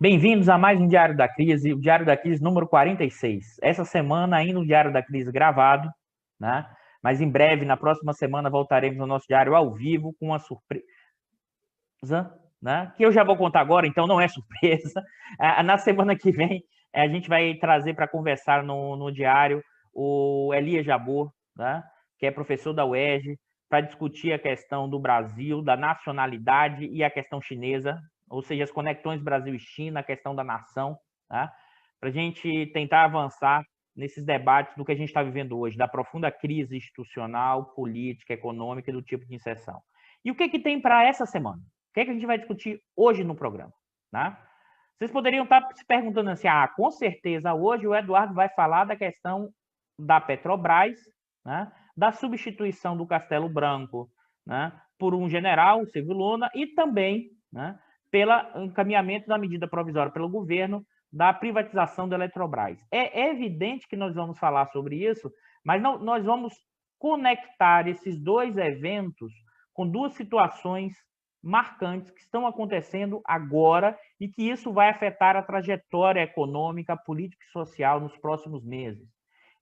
Bem-vindos a mais um Diário da Crise, o Diário da Crise número 46. Essa semana ainda o Diário da Crise gravado, né? Mas em breve, na próxima semana, voltaremos ao nosso diário ao vivo com uma surpresa, né? Que eu já vou contar agora, então não é surpresa. Na semana que vem, a gente vai trazer para conversar no diário o Elias Jabbour, né? Que é professor da UERJ, para discutir a questão do Brasil, da nacionalidade e a questão chinesa, ou seja, as conexões Brasil e China, a questão da nação, tá? Para a gente tentar avançar nesses debates do que a gente está vivendo hoje, da profunda crise institucional, política, econômica e do tipo de inserção. E o que tem para essa semana? O que a gente vai discutir hoje no programa? Tá? Vocês poderiam estar se perguntando assim, com certeza hoje o Eduardo vai falar da questão da Petrobras, né, da substituição do Castelo Branco, né, por um general, o Silvio Luna, e também, né, pelo encaminhamento da medida provisória pelo governo da privatização da Eletrobras. É evidente que nós vamos falar sobre isso, mas não, nós vamos conectar esses dois eventos com duas situações marcantes que estão acontecendo agora e que isso vai afetar a trajetória econômica, política e social nos próximos meses.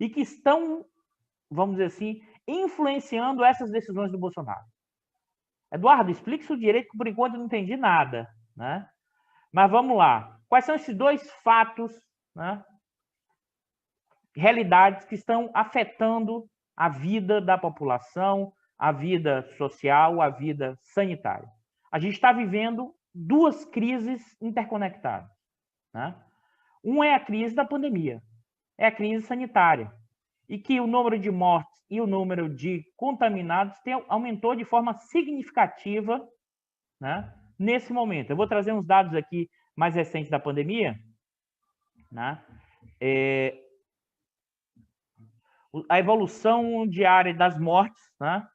E que estão, vamos dizer assim, influenciando essas decisões do Bolsonaro. Eduardo, explique isso direito, que por enquanto eu não entendi nada, né? Mas vamos lá. Quais são esses dois fatos, né? Realidades que estão afetando a vida da população, a vida social, a vida sanitária? A gente está vivendo duas crises interconectadas, né? Uma é a crise da pandemia, é a crise sanitária, e que o número de mortes e o número de contaminados aumentou de forma significativa, né, nesse momento. Eu vou trazer uns dados aqui mais recentes da pandemia, né? A evolução diária das mortes, né?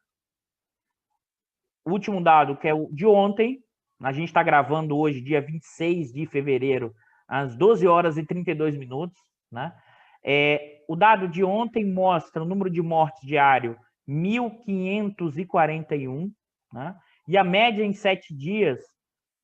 O último dado, que é o de ontem, a gente está gravando hoje, dia 26 de fevereiro, às 12 horas e 32 minutos, né? O dado de ontem mostra o número de mortes diário 1.541, né? E a média em 7 dias,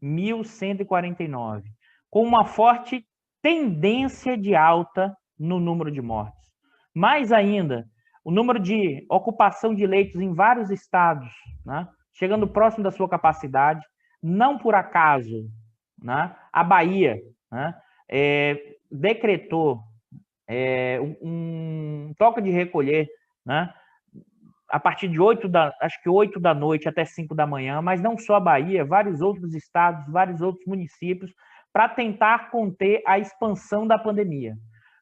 1.149, com uma forte tendência de alta no número de mortes. Mais ainda, o número de ocupação de leitos em vários estados, né? Chegando próximo da sua capacidade, não por acaso, né? A Bahia, né, decretou um toque de recolher, né, a partir de 8 da noite até 5 da manhã, mas não só a Bahia, vários outros estados, vários outros municípios, para tentar conter a expansão da pandemia.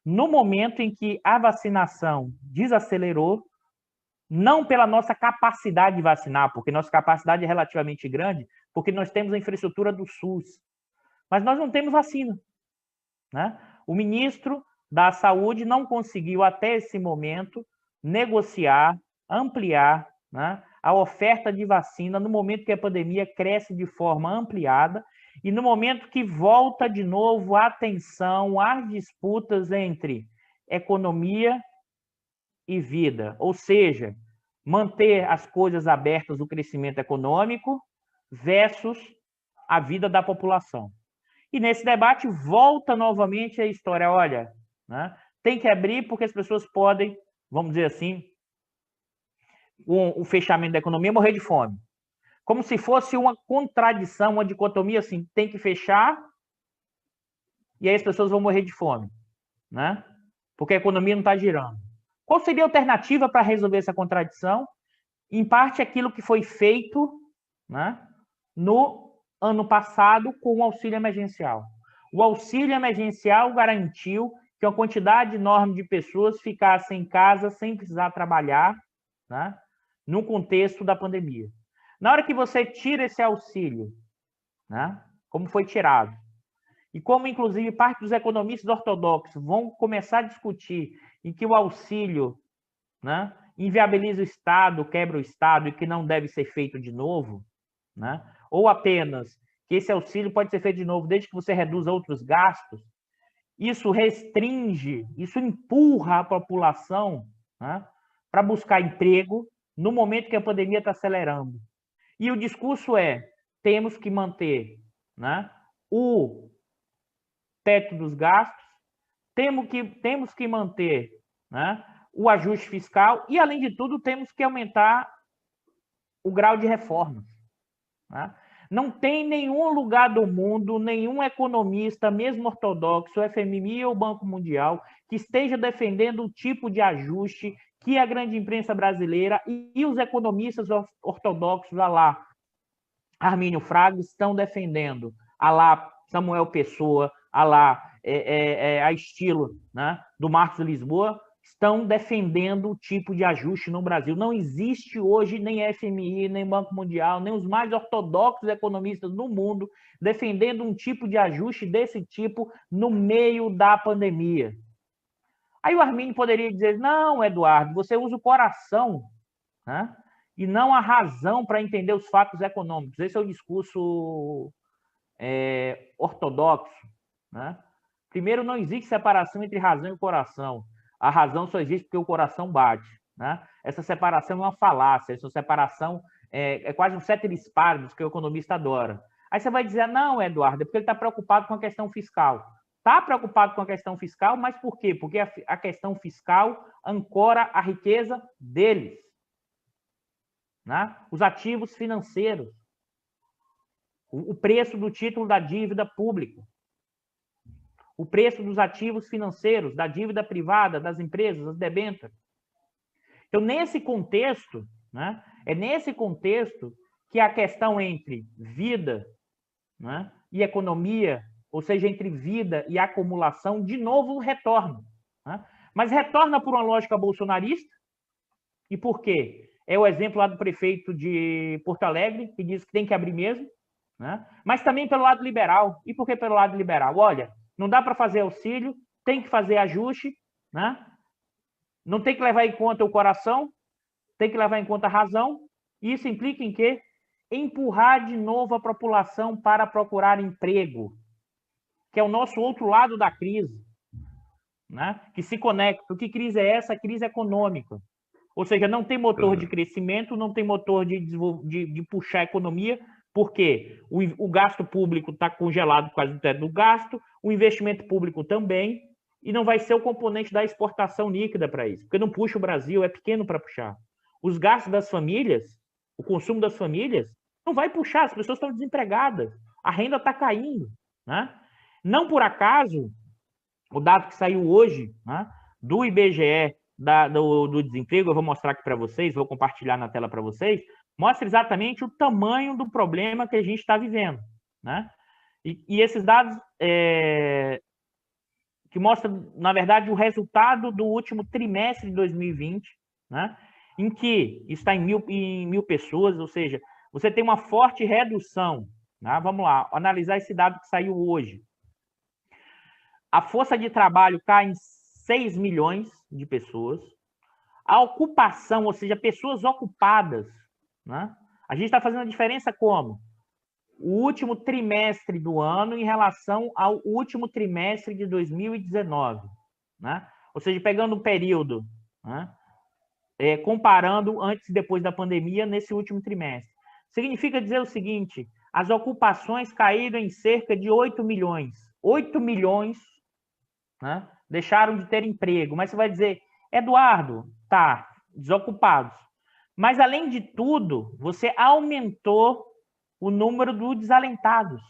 No momento em que a vacinação desacelerou, não pela nossa capacidade de vacinar, porque nossa capacidade é relativamente grande, porque nós temos a infraestrutura do SUS, mas nós não temos vacina, né? O ministro da Saúde não conseguiu, até esse momento, negociar, ampliar, né, a oferta de vacina no momento que a pandemia cresce de forma ampliada e no momento que volta de novo a atenção às disputas entre economia e vida, ou seja, manter as coisas abertas do crescimento econômico versus a vida da população. E nesse debate volta novamente a história, olha, né, tem que abrir porque as pessoas podem, vamos dizer assim, com o fechamento da economia, morrer de fome. Como se fosse uma contradição, uma dicotomia assim, tem que fechar e aí as pessoas vão morrer de fome, né? Porque a economia não está girando. Qual seria a alternativa para resolver essa contradição? Em parte, aquilo que foi feito, né, no ano passado com o auxílio emergencial. O auxílio emergencial garantiu que uma quantidade enorme de pessoas ficassem em casa sem precisar trabalhar, né, no contexto da pandemia. Na hora que você tira esse auxílio, né, como foi tirado, e como, inclusive, parte dos economistas ortodoxos vão começar a discutir em que o auxílio, né, inviabiliza o Estado, quebra o Estado e que não deve ser feito de novo, né, ou apenas que esse auxílio pode ser feito de novo desde que você reduza outros gastos, isso restringe, isso empurra a população, né, para buscar emprego no momento que a pandemia está acelerando. E o discurso é: temos que manter, né, o teto dos gastos, temos que manter, né, o ajuste fiscal e, além de tudo, temos que aumentar o grau de reformas. Né? Não tem nenhum lugar do mundo, nenhum economista, mesmo ortodoxo, o FMI ou o Banco Mundial, que esteja defendendo o tipo de ajuste que a grande imprensa brasileira e os economistas ortodoxos, lá Armínio Fraga, estão defendendo, lá Samuel Pessoa, lá a estilo, né, do Marcos Lisboa, estão defendendo o tipo de ajuste no Brasil. Não existe hoje nem FMI, nem Banco Mundial, nem os mais ortodoxos economistas do mundo defendendo um tipo de ajuste desse tipo no meio da pandemia. Aí o Armínio poderia dizer, não, Eduardo, você usa o coração, né, e não a razão para entender os fatos econômicos. Esse é o discurso ortodoxo. Né? Primeiro, não existe separação entre razão e coração. A razão só existe porque o coração bate. Né? Essa separação é uma falácia, essa separação é quase um ceteris paribus que o economista adora. Aí você vai dizer, não, Eduardo, é porque ele está preocupado com a questão fiscal. Está preocupado com a questão fiscal, mas por quê? Porque a questão fiscal ancora a riqueza deles. Né? Os ativos financeiros. O preço do título da dívida pública. O preço dos ativos financeiros, da dívida privada, das empresas, das debêntures. Então, nesse contexto, né, é nesse contexto que a questão entre vida, né, e economia, ou seja, entre vida e acumulação, de novo retorna. Né? Mas retorna por uma lógica bolsonarista. E por quê? É o exemplo lá do prefeito de Porto Alegre, que diz que tem que abrir mesmo, né? Mas também pelo lado liberal. E por que pelo lado liberal? Olha, não dá para fazer auxílio, tem que fazer ajuste, né? Não tem que levar em conta o coração, tem que levar em conta a razão. E isso implica em quê? Empurrar de novo a população para procurar emprego, que é o nosso outro lado da crise, né? Que se conecta. Que crise é essa? A crise econômica. Ou seja, não tem motor de crescimento, não tem motor de puxar a economia, porque o gasto público está congelado por causa do teto do gasto, o investimento público também, e não vai ser o componente da exportação líquida para isso, porque não puxa o Brasil, é pequeno para puxar. Os gastos das famílias, o consumo das famílias, não vai puxar, as pessoas estão desempregadas, a renda está caindo. Né? Não por acaso, o dado que saiu hoje, né, do IBGE, do desemprego, eu vou mostrar aqui para vocês, vou compartilhar na tela para vocês, mostra exatamente o tamanho do problema que a gente está vivendo. Né? E esses dados que mostram, na verdade, o resultado do último trimestre de 2020, né? Em que está em mil pessoas, ou seja, você tem uma forte redução. Né? Vamos lá, analisar esse dado que saiu hoje. A força de trabalho cai em 6 milhões de pessoas. A ocupação, ou seja, pessoas ocupadas, né? A gente está fazendo a diferença como? O último trimestre do ano em relação ao último trimestre de 2019. Né? Ou seja, pegando um período, né? Comparando antes e depois da pandemia nesse último trimestre. Significa dizer o seguinte, as ocupações caíram em cerca de 8 milhões. 8 milhões, né, deixaram de ter emprego. Mas você vai dizer, Eduardo, tá, desocupados. Mas, além de tudo, você aumentou o número dos desalentados.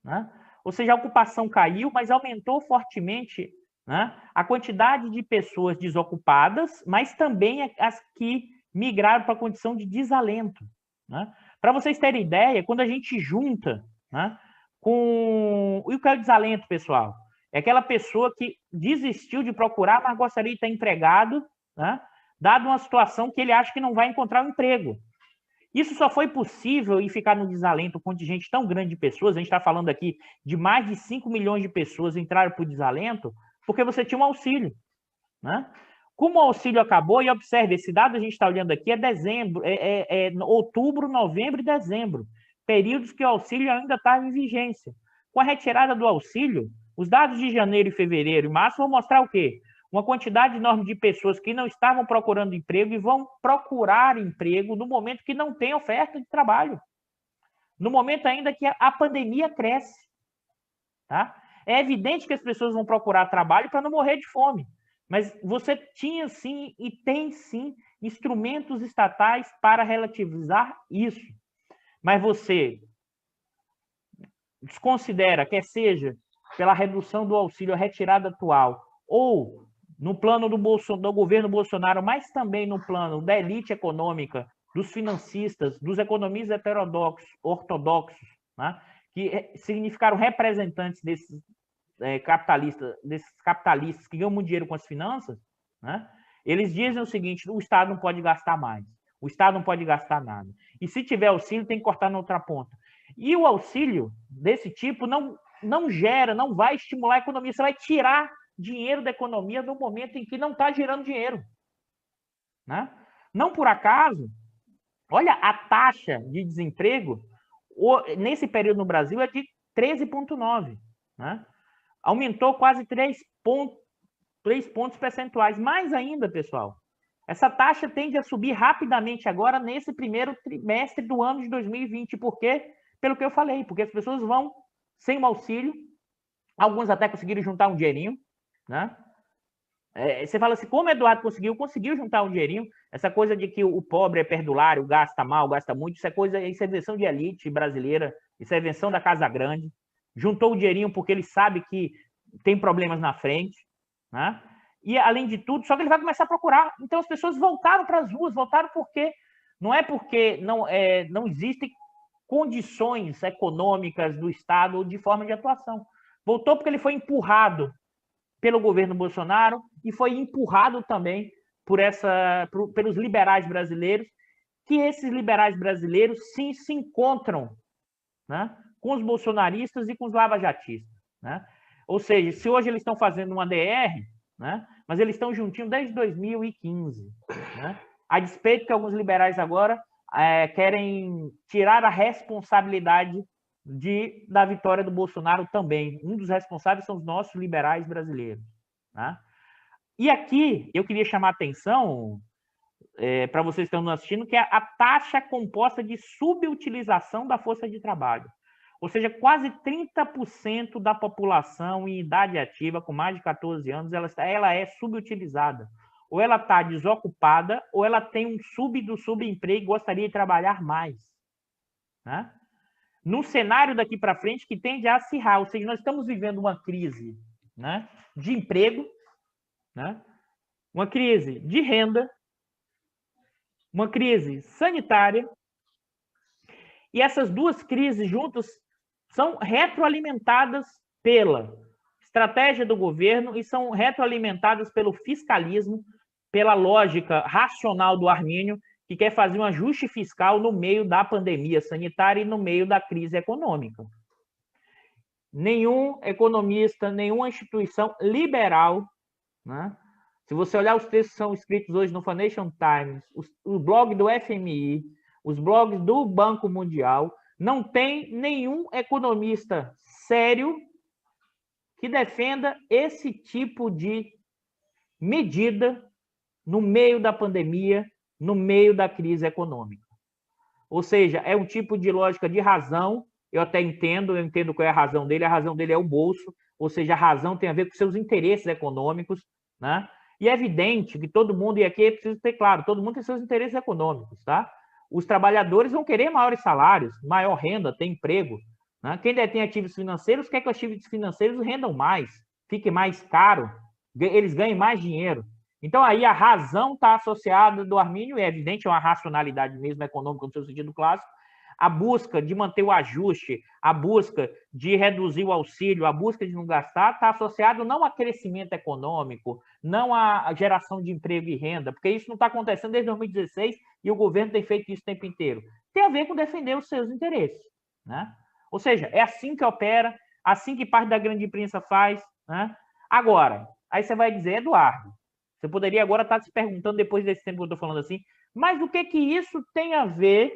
Né? Ou seja, a ocupação caiu, mas aumentou fortemente, né, a quantidade de pessoas desocupadas, mas também as que migraram para a condição de desalento. Né? Para vocês terem ideia, quando a gente junta, né, com... E o que é o desalento, pessoal? É aquela pessoa que desistiu de procurar, mas gostaria de estar empregado, né, dado uma situação que ele acha que não vai encontrar um emprego. Isso só foi possível e ficar no desalento com um contingente tão grande de pessoas, a gente está falando aqui de mais de 5 milhões de pessoas entraram para o desalento, porque você tinha um auxílio. Né? Como o auxílio acabou, e observe, esse dado a gente está olhando aqui é dezembro, outubro, novembro e dezembro, períodos que o auxílio ainda estava em vigência. Com a retirada do auxílio, os dados de janeiro, fevereiro e março vão mostrar o quê? Uma quantidade enorme de pessoas que não estavam procurando emprego e vão procurar emprego no momento que não tem oferta de trabalho. No momento ainda que a pandemia cresce. Tá? É evidente que as pessoas vão procurar trabalho para não morrer de fome. Mas você tinha, sim, e tem, sim, instrumentos estatais para relativizar isso. Mas você desconsidera, quer seja pela redução do auxílio, a retirada atual, ou no plano do governo Bolsonaro, mas também no plano da elite econômica, dos financistas, dos economistas heterodoxos, ortodoxos, né, que significaram representantes desses capitalistas que ganham muito dinheiro com as finanças, né, eles dizem o seguinte: o Estado não pode gastar mais, o Estado não pode gastar nada. E se tiver auxílio, tem que cortar na outra ponta. E o auxílio desse tipo não gera, não vai estimular a economia, você vai tirar dinheiro da economia no momento em que não está gerando dinheiro. Né? Não por acaso, olha, a taxa de desemprego nesse período no Brasil é de 13,9%. Né? Aumentou quase 3 pontos percentuais. Mais ainda, pessoal, essa taxa tende a subir rapidamente agora nesse primeiro trimestre do ano de 2020. Por quê? Pelo que eu falei, porque as pessoas vão sem o auxílio, alguns até conseguiram juntar um dinheirinho, né? Você fala assim, como o Eduardo conseguiu juntar um dinheirinho. Essa coisa de que o pobre é perdulário, gasta mal, gasta muito, isso é invenção de elite brasileira, isso é invenção da Casa Grande. Juntou o dinheirinho porque ele sabe que tem problemas na frente, né? E, além de tudo, só que ele vai começar a procurar. Então, as pessoas voltaram para as ruas, voltaram porque não é porque não existem condições econômicas do Estado ou de forma de atuação. Voltou porque ele foi empurrado pelo governo Bolsonaro e foi empurrado também pelos liberais brasileiros, que esses liberais brasileiros sim se encontram, né, com os bolsonaristas e com os lavajatistas. Né? Ou seja, se hoje eles estão fazendo uma DR, né, mas eles estão juntinhos desde 2015. Né? A despeito que alguns liberais agora querem tirar a responsabilidade da vitória do Bolsonaro também. Um dos responsáveis são os nossos liberais brasileiros. Né? E aqui eu queria chamar a atenção para vocês que estão nos assistindo, que é a taxa composta de subutilização da força de trabalho. Ou seja, quase 30% da população em idade ativa, com mais de 14 anos, ela é subutilizada. Ou ela está desocupada, ou ela tem um subemprego e gostaria de trabalhar mais. Né? Num cenário daqui para frente que tende a acirrar, ou seja, nós estamos vivendo uma crise, né, de emprego, né, uma crise de renda, uma crise sanitária, e essas duas crises juntas são retroalimentadas pela estratégia do governo e são retroalimentadas pelo fiscalismo, pela lógica racional do Armínio, que quer fazer um ajuste fiscal no meio da pandemia sanitária e no meio da crise econômica. Nenhum economista, nenhuma instituição liberal, né? Se você olhar os textos que são escritos hoje no Financial Times, o blog do FMI, os blogs do Banco Mundial, não tem nenhum economista sério que defenda esse tipo de medida no meio da pandemia, no meio da crise econômica. Ou seja, é um tipo de lógica de razão. Eu até entendo qual é a razão dele é o bolso, ou seja, a razão tem a ver com seus interesses econômicos, né? E é evidente que todo mundo, e aqui é preciso ter claro, todo mundo tem seus interesses econômicos, tá? Os trabalhadores vão querer maiores salários, maior renda, ter emprego. Né? Quem detém ativos financeiros quer que os ativos financeiros rendam mais, fique mais caro, eles ganhem mais dinheiro. Então, aí a razão está associada do Armínio, é evidente, é uma racionalidade mesmo econômica no seu sentido clássico, a busca de manter o ajuste, a busca de reduzir o auxílio, a busca de não gastar, está associado não a crescimento econômico, não a geração de emprego e renda, porque isso não está acontecendo desde 2016 e o governo tem feito isso o tempo inteiro. Tem a ver com defender os seus interesses. Né? Ou seja, é assim que opera, assim que parte da grande imprensa faz. Né? Agora, aí você vai dizer, Eduardo, você poderia agora estar se perguntando, depois desse tempo que eu estou falando assim, mas o que isso tem a ver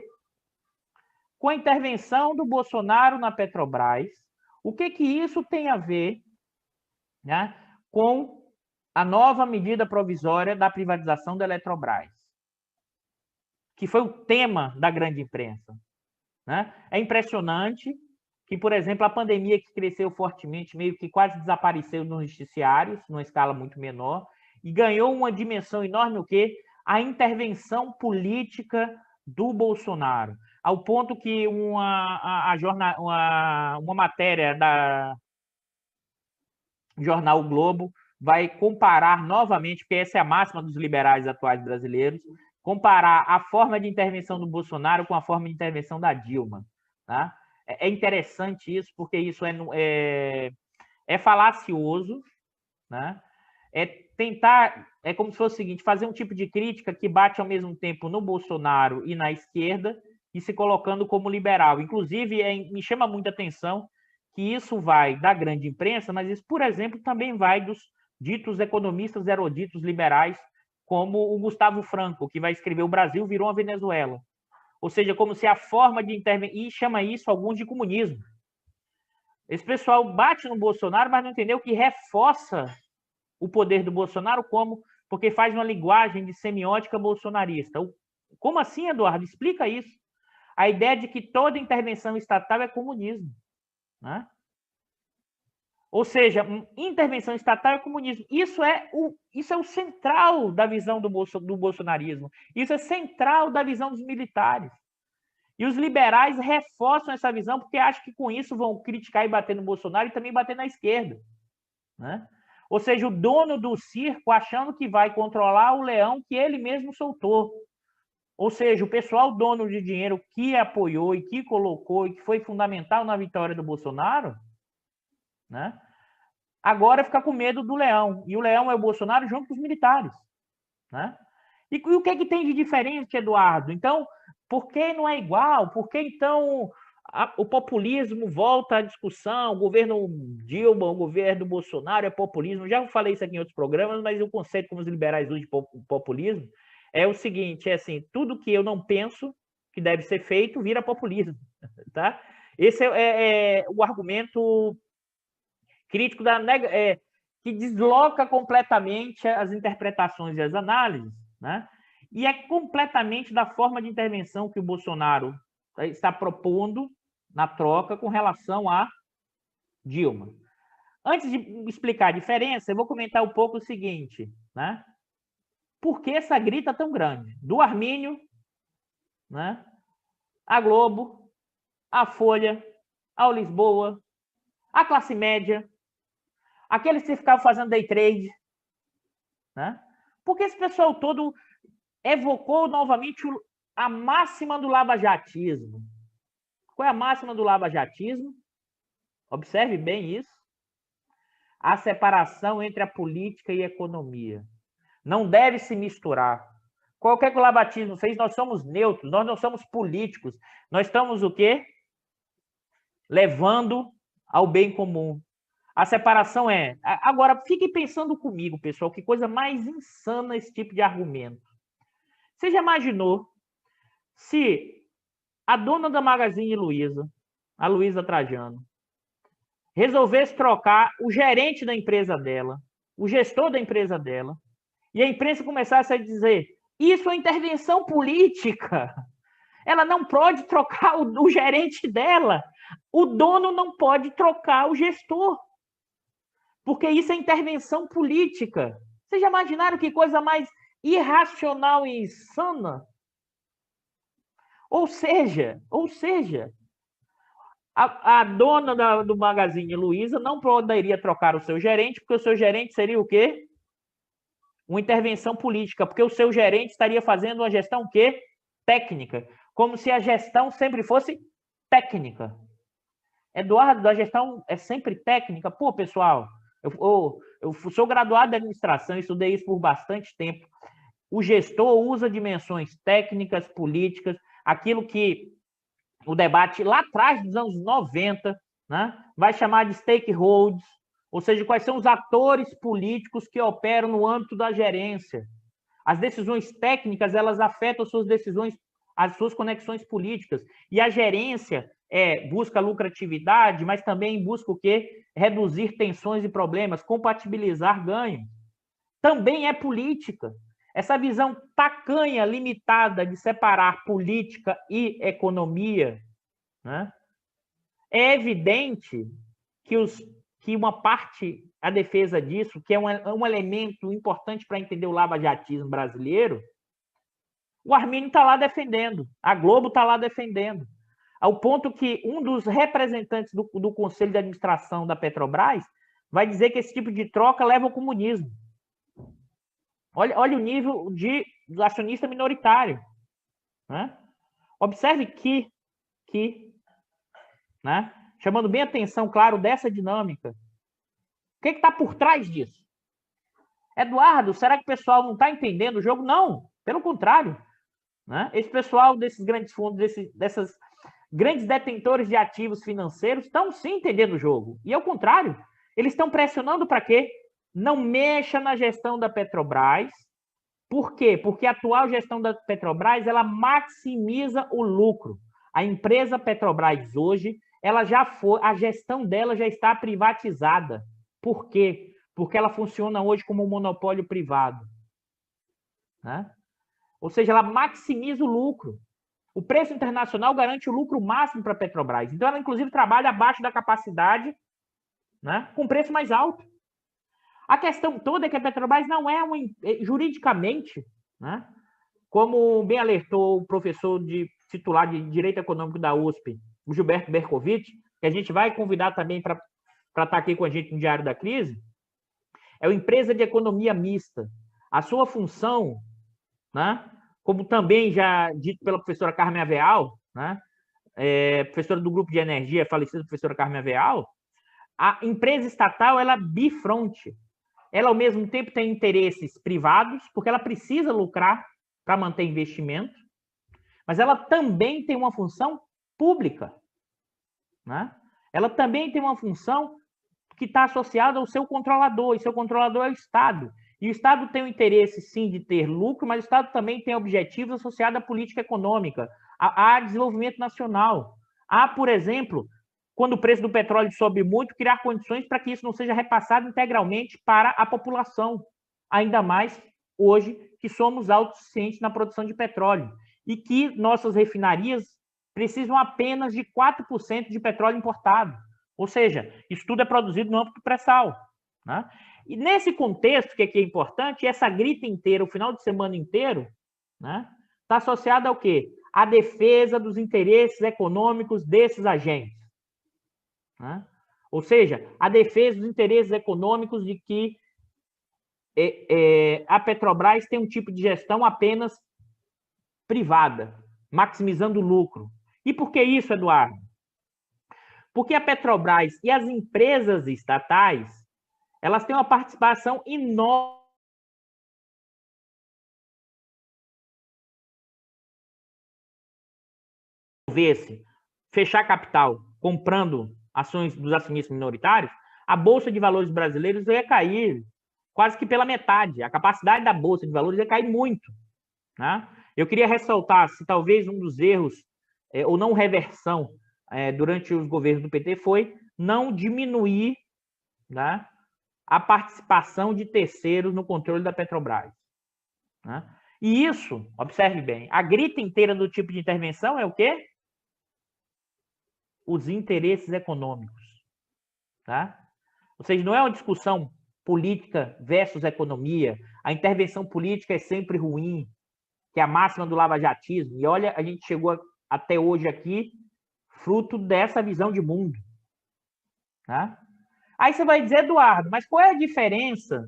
com a intervenção do Bolsonaro na Petrobras? O que isso tem a ver, né, com a nova medida provisória da privatização da Eletrobras? Que foi o tema da grande imprensa. Né? É impressionante que, por exemplo, a pandemia que cresceu fortemente, meio que quase desapareceu nos noticiários, numa escala muito menor, e ganhou uma dimensão enorme, o quê? A intervenção política do Bolsonaro, ao ponto que uma matéria da jornal o Globo vai comparar novamente, porque essa é a máxima dos liberais atuais brasileiros, comparar a forma de intervenção do Bolsonaro com a forma de intervenção da Dilma. Tá? É interessante isso, porque isso é falacioso, né? É tentar, é como se fosse o seguinte, fazer um tipo de crítica que bate ao mesmo tempo no Bolsonaro e na esquerda, e se colocando como liberal. Inclusive, me chama muita atenção que isso vai da grande imprensa, mas isso, por exemplo, também vai dos ditos economistas eruditos liberais, como o Gustavo Franco, que vai escrever "O Brasil virou uma Venezuela". Ou seja, como se a forma de intervenção... E chama isso alguns de comunismo. Esse pessoal bate no Bolsonaro, mas não entendeu que reforça o poder do Bolsonaro como... Porque faz uma linguagem de semiótica bolsonarista. Como assim, Eduardo? Explica isso. A ideia de que toda intervenção estatal é comunismo. Né? Ou seja, intervenção estatal é comunismo. Isso é o central da visão do bolsonarismo. Isso é central da visão dos militares. E os liberais reforçam essa visão porque acham que com isso vão criticar e bater no Bolsonaro e também bater na esquerda. Né? Ou seja, o dono do circo achando que vai controlar o leão que ele mesmo soltou. Ou seja, o pessoal dono de dinheiro que apoiou e que colocou e que foi fundamental na vitória do Bolsonaro, né? Agora fica com medo do leão. E o leão é o Bolsonaro junto com os militares. Né? E o que tem de diferente, Eduardo? Então, por que não é igual? Por que, então, o populismo volta à discussão? O governo Dilma, o governo Bolsonaro é populismo. Já falei isso aqui em outros programas, mas o conceito como os liberais usam de populismo é o seguinte, é assim, tudo que eu não penso que deve ser feito vira populismo. Tá? Esse é o argumento crítico que desloca completamente as interpretações e as análises, né? E é completamente da forma de intervenção que o Bolsonaro está propondo na troca com relação a Dilma. Antes de explicar a diferença, eu vou comentar um pouco o seguinte, né? Por que essa grita tão grande? Do Armínio, né? A Globo, a Folha, a Lisboa, a classe média, aqueles que ficavam fazendo day trade, né? Porque esse pessoal todo evocou novamente a máxima do lavajatismo. Qual é a máxima do lavajatismo? Observe bem isso. A separação entre a política e a economia. Não deve se misturar. Qualquer que o lavajatismo fez, nós somos neutros, nós não somos políticos. Nós estamos o quê? Levando ao bem comum. A separação é... Agora, fiquem pensando comigo, pessoal, que coisa mais insana esse tipo de argumento. Você já imaginou se a dona da Magazine Luiza, a Luiza Trajano, resolvesse trocar o gerente da empresa dela, o gestor da empresa dela, e a imprensa começasse a dizer: isso é intervenção política. Ela não pode trocar o gerente dela. O dono não pode trocar o gestor. Porque isso é intervenção política. Vocês já imaginaram que coisa mais irracional e insana? Ou seja, a dona do Magazine Luiza não poderia trocar o seu gerente, porque o seu gerente seria o quê? Uma intervenção política, porque o seu gerente estaria fazendo uma gestão o quê? Técnica. Como se a gestão sempre fosse técnica. Eduardo, a gestão é sempre técnica? Pô, pessoal, eu sou graduado em administração, estudei isso por bastante tempo. O gestor usa dimensões técnicas, políticas, aquilo que o debate lá atrás dos anos 90, né, vai chamar de stakeholders, ou seja, quais são os atores políticos que operam no âmbito da gerência. As decisões técnicas, elas afetam as suas decisões, as suas conexões políticas. E a gerência busca lucratividade, mas também busca o quê? Reduzir tensões e problemas, compatibilizar ganhos. Também é política. Essa visão tacanha, limitada de separar política e economia, né? É evidente que uma parte, a defesa disso, que é um elemento importante para entender o lavajatismo brasileiro, o Armínio está lá defendendo, a Globo está lá defendendo, ao ponto que um dos representantes do Conselho de Administração da Petrobras vai dizer que esse tipo de troca leva ao comunismo. Olha o nível do acionista minoritário. Né? Observe que né, chamando bem a atenção, claro, dessa dinâmica, o que está por trás disso? Eduardo, será que o pessoal não está entendendo o jogo? Não, pelo contrário. Né? Esse pessoal desses grandes fundos, dessas grandes detentores de ativos financeiros estão sim entendendo o jogo. E ao contrário, eles estão pressionando para quê? Não mexa na gestão da Petrobras. Por quê? Porque a atual gestão da Petrobras, ela maximiza o lucro. A empresa Petrobras hoje, a gestão dela já está privatizada. Por quê? Porque ela funciona hoje como um monopólio privado. Né? Ou seja, ela maximiza o lucro. O preço internacional garante o lucro máximo para a Petrobras. Então, ela, inclusive, trabalha abaixo da capacidade, né, com preço mais alto. A questão toda é que a Petrobras não é juridicamente, né, como bem alertou o professor titular de Direito Econômico da USP, o Gilberto Bercovitch, que a gente vai convidar também para estar aqui com a gente no Diário da Crise, é uma empresa de economia mista. A sua função, né, como também já dito pela professora Carmen Aveal, né, professora do Grupo de Energia, falecida professora Carmen Aveal, a empresa estatal ela é bifronte. Ela, ao mesmo tempo, tem interesses privados, porque ela precisa lucrar para manter investimento, mas ela também tem uma função pública. Né? Ela também tem uma função que está associada ao seu controlador, e seu controlador é o Estado. E o Estado tem o interesse, sim, de ter lucro, mas o Estado também tem objetivos associados à política econômica, a desenvolvimento nacional. Há, por exemplo, quando o preço do petróleo sobe muito, criar condições para que isso não seja repassado integralmente para a população, ainda mais hoje que somos autossuficientes na produção de petróleo e que nossas refinarias precisam apenas de 4% de petróleo importado. Ou seja, isso tudo é produzido no âmbito do pré-sal. Né? E nesse contexto, que é importante, essa grita inteira, o final de semana inteiro, né, está associada ao quê? À defesa dos interesses econômicos desses agentes. Né? Ou seja, a defesa dos interesses econômicos de que a Petrobras tem um tipo de gestão apenas privada, maximizando o lucro. E por que isso, Eduardo? Porque a Petrobras e as empresas estatais, elas têm uma participação enorme fechar capital comprando ações dos acionistas minoritários, a Bolsa de Valores brasileiros ia cair quase que pela metade. A capacidade da Bolsa de Valores ia cair muito. Né? Eu queria ressaltar se talvez um dos erros, ou não reversão, durante os governos do PT foi não diminuir, né, a participação de terceiros no controle da Petrobras. Né? E isso, observe bem, a grita inteira do tipo de intervenção é o quê? Os interesses econômicos. Tá? Ou seja, não é uma discussão política versus economia. A intervenção política é sempre ruim, que é a máxima do lavajatismo. E olha, a gente chegou até hoje aqui fruto dessa visão de mundo. Tá? Aí você vai dizer, Eduardo, mas qual é a diferença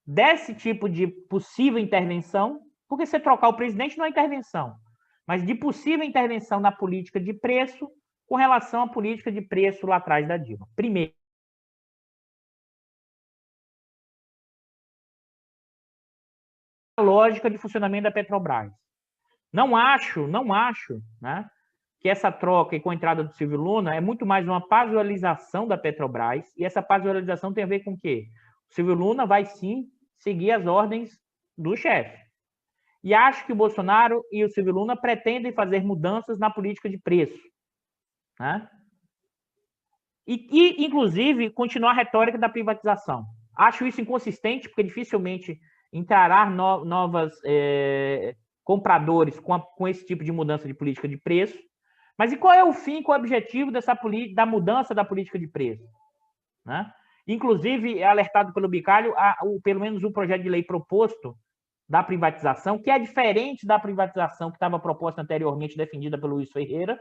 desse tipo de possível intervenção? Porque você trocar o presidente não é intervenção, mas de possível intervenção na política de preço com relação à política de preço lá atrás da Dilma. Primeiro, a lógica de funcionamento da Petrobras. Não acho, né, que essa troca e com a entrada do Silvio Luna é muito mais uma pasualização da Petrobras, e essa pasualização tem a ver com o quê? O Silvio Luna vai sim seguir as ordens do chefe. E acho que o Bolsonaro e o Silvio Luna pretendem fazer mudanças na política de preço. Né? E, inclusive, continuar a retórica da privatização. Acho isso inconsistente, porque dificilmente entrará novas compradores com esse tipo de mudança de política de preço, Mas e qual é o fim, qual é o objetivo da mudança da política de preço? Né? Inclusive, é alertado pelo Bicalho, pelo menos o projeto de lei proposto da privatização, que é diferente da privatização que estava proposta anteriormente, defendida pelo Luiz Ferreira,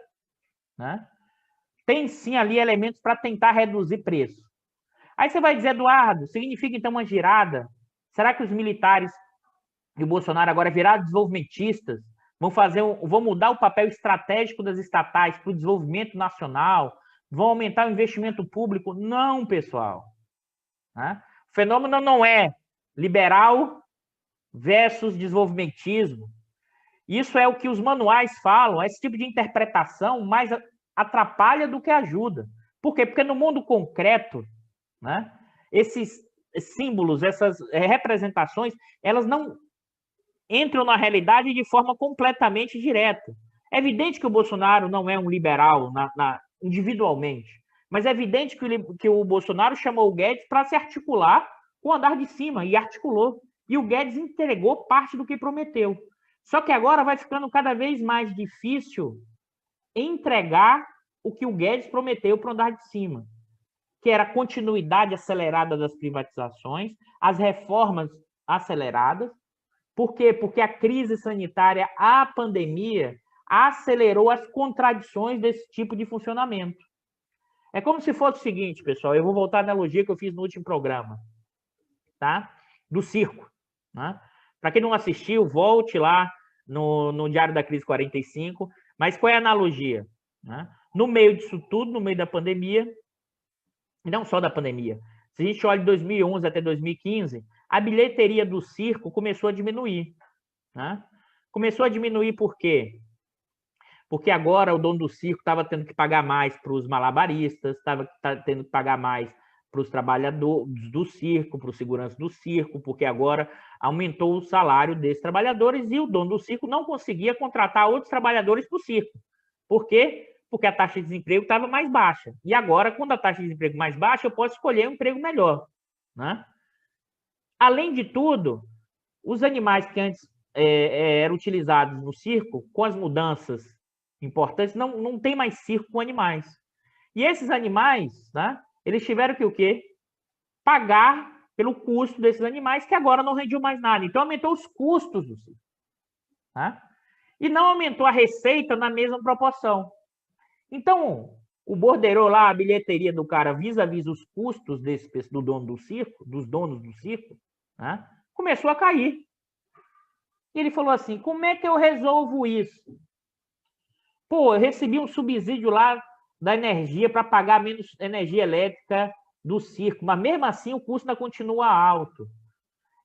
né? Tem sim ali elementos para tentar reduzir preço. Aí você vai dizer, Eduardo, significa então uma girada? Será que os militares e o Bolsonaro agora viraram desenvolvimentistas? Vão mudar o papel estratégico das estatais para o desenvolvimento nacional? Vão aumentar o investimento público? Não, pessoal. Né? O fenômeno não é liberal versus desenvolvimentismo. Isso é o que os manuais falam. Esse tipo de interpretação mais atrapalha do que ajuda. Por quê? Porque no mundo concreto, né, esses símbolos, essas representações, elas não entram na realidade de forma completamente direta. É evidente que o Bolsonaro não é um liberal individualmente, mas é evidente que o Bolsonaro chamou o Guedes para se articular com o andar de cima, e articulou. E o Guedes entregou parte do que prometeu. Só que agora vai ficando cada vez mais difícil entregar o que o Guedes prometeu para o andar de cima, que era a continuidade acelerada das privatizações, as reformas aceleradas. Por quê? Porque a crise sanitária, a pandemia, acelerou as contradições desse tipo de funcionamento. É como se fosse o seguinte, pessoal, eu vou voltar à analogia que eu fiz no último programa, tá? Do circo. Né? Para quem não assistiu, volte lá no Diário da Crise 45. Mas qual é a analogia? Né? No meio disso tudo, no meio da pandemia, e não só da pandemia, se a gente olha de 2011 até 2015, a bilheteria do circo começou a diminuir. Né? Começou a diminuir por quê? Porque agora o dono do circo estava tendo que pagar mais para os malabaristas, estava tendo que pagar mais para os trabalhadores do circo, para os seguranças do circo, porque agora aumentou o salário desses trabalhadores e o dono do circo não conseguia contratar outros trabalhadores para o circo. Por quê? Porque a taxa de desemprego estava mais baixa. E agora, quando a taxa de desemprego mais baixa, eu posso escolher um emprego melhor. Né? Além de tudo, os animais que antes eram utilizados no circo, com as mudanças importantes, não tem mais circo com animais. E esses animais, né, eles tiveram que o quê? Pagar pelo custo desses animais, que agora não rendiam mais nada. Então, aumentou os custos do circo. Né? E não aumentou a receita na mesma proporção. Então, o borderô lá, a bilheteria do cara vis-à-vis os custos do dono do circo, dos donos do circo, né, começou a cair. E ele falou assim, como é que eu resolvo isso? Pô, eu recebi um subsídio lá da energia para pagar menos energia elétrica do circo, mas mesmo assim o custo ainda continua alto.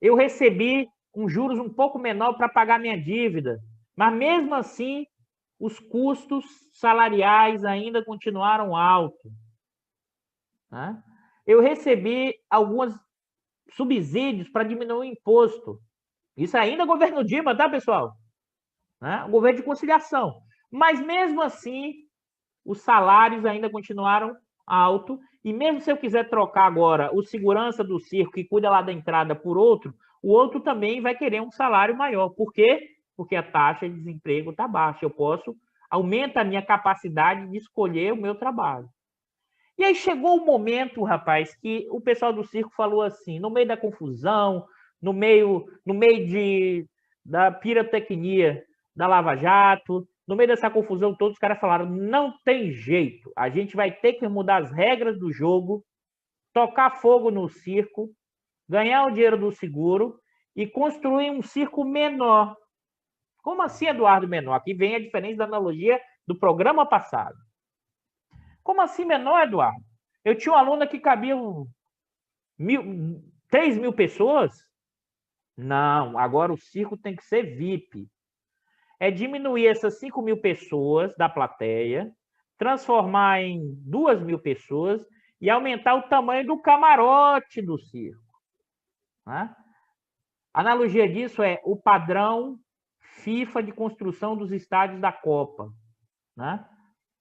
Eu recebi juros um pouco menor para pagar minha dívida, mas mesmo assim os custos salariais ainda continuaram altos. Né? Eu recebi alguns subsídios para diminuir o imposto. Isso ainda é governo Dilma, tá, pessoal? Né? O governo de conciliação. Mas mesmo assim, os salários ainda continuaram altos. E mesmo se eu quiser trocar agora o segurança do circo que cuida lá da entrada por outro, o outro também vai querer um salário maior. Por quê? Porque a taxa de desemprego está baixa. Aumenta a minha capacidade de escolher o meu trabalho. E aí chegou o momento, rapaz, que o pessoal do circo falou assim, no meio da confusão, no meio da pirotecnia da Lava Jato, no meio dessa confusão toda, os caras falaram, não tem jeito, a gente vai ter que mudar as regras do jogo, tocar fogo no circo, ganhar o dinheiro do seguro e construir um circo menor. Como assim, Eduardo, menor? Aqui vem a diferença da analogia do programa passado. Como assim menor, Eduardo? Eu tinha uma aluna que cabia 3.000 pessoas. Não, agora o circo tem que ser VIP. É diminuir essas 5.000 pessoas da plateia, transformar em 2.000 pessoas e aumentar o tamanho do camarote do circo. Né? A analogia disso é o padrão FIFA de construção dos estádios da Copa. Né?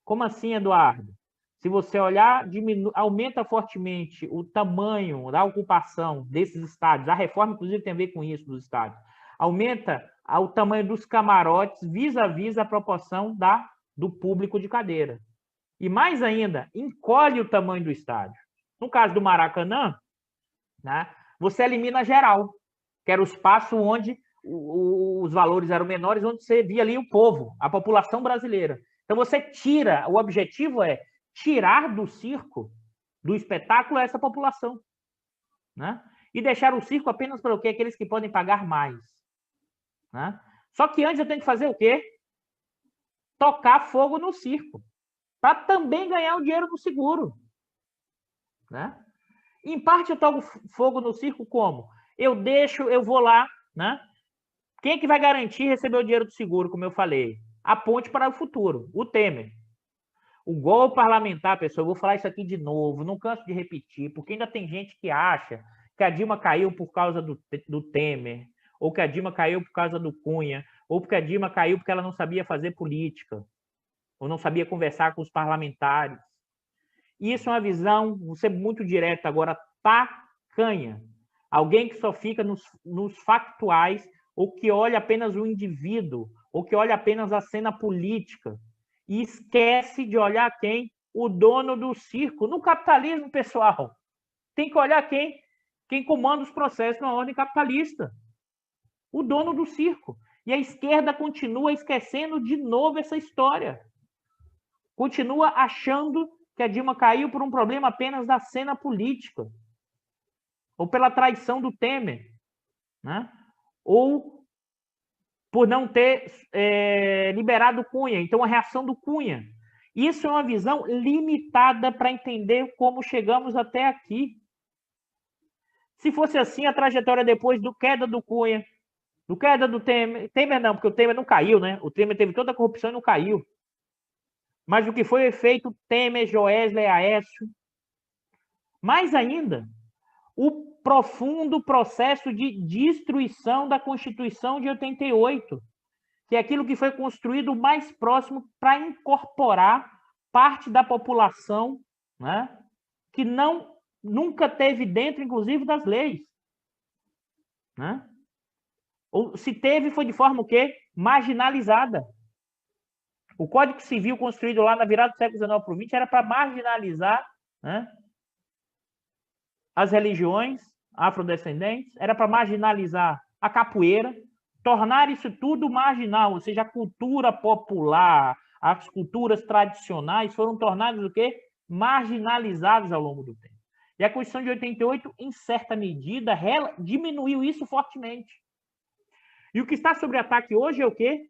Como assim, Eduardo? Se você olhar, aumenta fortemente o tamanho da ocupação desses estádios. A reforma, inclusive, tem a ver com isso dos estádios. Aumenta o tamanho dos camarotes vis-à-vis a proporção do público de cadeira. E mais ainda, encolhe o tamanho do estádio. No caso do Maracanã, né, você elimina geral, que era o espaço onde os valores eram menores, onde você via ali o povo, a população brasileira. Então você tira, o objetivo é tirar do circo, do espetáculo, essa população, né? E deixar o circo apenas para o quê? Aqueles que podem pagar mais, né? Só que antes eu tenho que fazer o quê? Tocar fogo no circo, para também ganhar o dinheiro do seguro, né? Em parte eu toco fogo no circo como? Eu vou lá, né? Quem é que vai garantir receber o dinheiro do seguro, como eu falei? A ponte para o futuro, o Temer. O golpe parlamentar, pessoal, eu vou falar isso aqui de novo, não canso de repetir, porque ainda tem gente que acha que a Dilma caiu por causa do Temer, ou que a Dilma caiu por causa do Cunha, ou porque a Dilma caiu porque ela não sabia fazer política, ou não sabia conversar com os parlamentares. Isso é uma visão, vou ser muito direto agora, tacanha. Alguém que só fica nos factuais, ou que olha apenas o indivíduo, ou que olha apenas a cena política, e esquece de olhar quem? O dono do circo. No capitalismo, pessoal, tem que olhar quem comanda os processos na ordem capitalista. O dono do circo. E a esquerda continua esquecendo de novo essa história. Continua achando que a Dilma caiu por um problema apenas da cena política, ou pela traição do Temer, né? Ou por não ter liberado o Cunha. Então, a reação do Cunha. Isso é uma visão limitada para entender como chegamos até aqui. Se fosse assim, a trajetória depois do queda do Cunha, do queda do Temer não, porque o Temer não caiu, né? O Temer teve toda a corrupção e não caiu. Mas o que foi o efeito Temer, Joesley, Aécio. Mais ainda, o profundo processo de destruição da Constituição de 88, que é aquilo que foi construído mais próximo para incorporar parte da população, né, que nunca teve dentro, inclusive, das leis, né? Ou se teve, foi de forma o quê? Marginalizada. O Código Civil construído lá na virada do século XIX para o XX era para marginalizar, né, as religiões afrodescendentes, era para marginalizar a capoeira, tornar isso tudo marginal, ou seja, a cultura popular, as culturas tradicionais foram tornadas o quê? Marginalizadas ao longo do tempo. E a Constituição de 88, em certa medida, diminuiu isso fortemente. E o que está sob ataque hoje é o quê?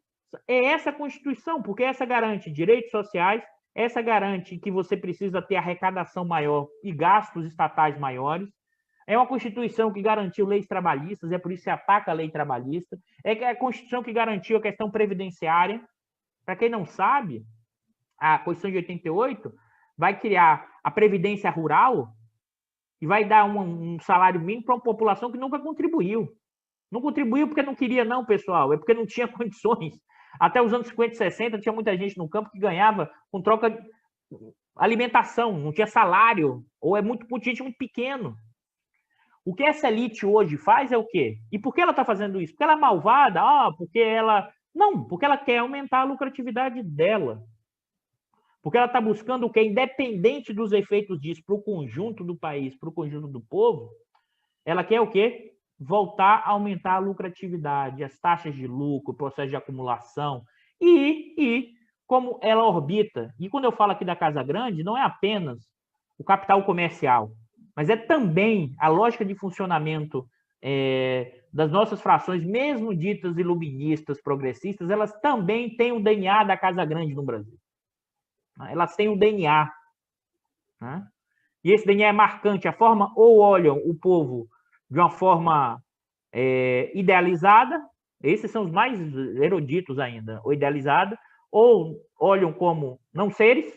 É essa Constituição, porque essa garante direitos sociais, essa garante que você precisa ter arrecadação maior e gastos estatais maiores. É uma Constituição que garantiu leis trabalhistas, é por isso que se ataca a lei trabalhista. É a Constituição que garantiu a questão previdenciária. Para quem não sabe, a Constituição de 88 vai criar a Previdência Rural e vai dar um salário mínimo para uma população que nunca contribuiu. Não contribuiu porque não queria, não, pessoal. É porque não tinha condições. Até os anos 50 e 60, tinha muita gente no campo que ganhava com troca de alimentação, não tinha salário, ou é muito gente muito pequeno. O que essa elite hoje faz é o quê? E por que ela está fazendo isso? Porque ela é malvada? Porque ela... Não, porque ela quer aumentar a lucratividade dela. Porque ela está buscando o quê? Independente dos efeitos disso para o conjunto do país, para o conjunto do povo, ela quer o quê? Voltar a aumentar a lucratividade, as taxas de lucro, o processo de acumulação e como ela orbita. E quando eu falo aqui da Casa Grande, não é apenas o capital comercial, mas é também a lógica de funcionamento das nossas frações, mesmo ditas iluministas, progressistas, elas também têm o DNA da Casa Grande no Brasil. Elas têm o DNA. Né? E esse DNA é marcante. A forma, ou olham o povo de uma forma idealizada, esses são os mais eruditos ainda, ou idealizada, ou olham como não seres,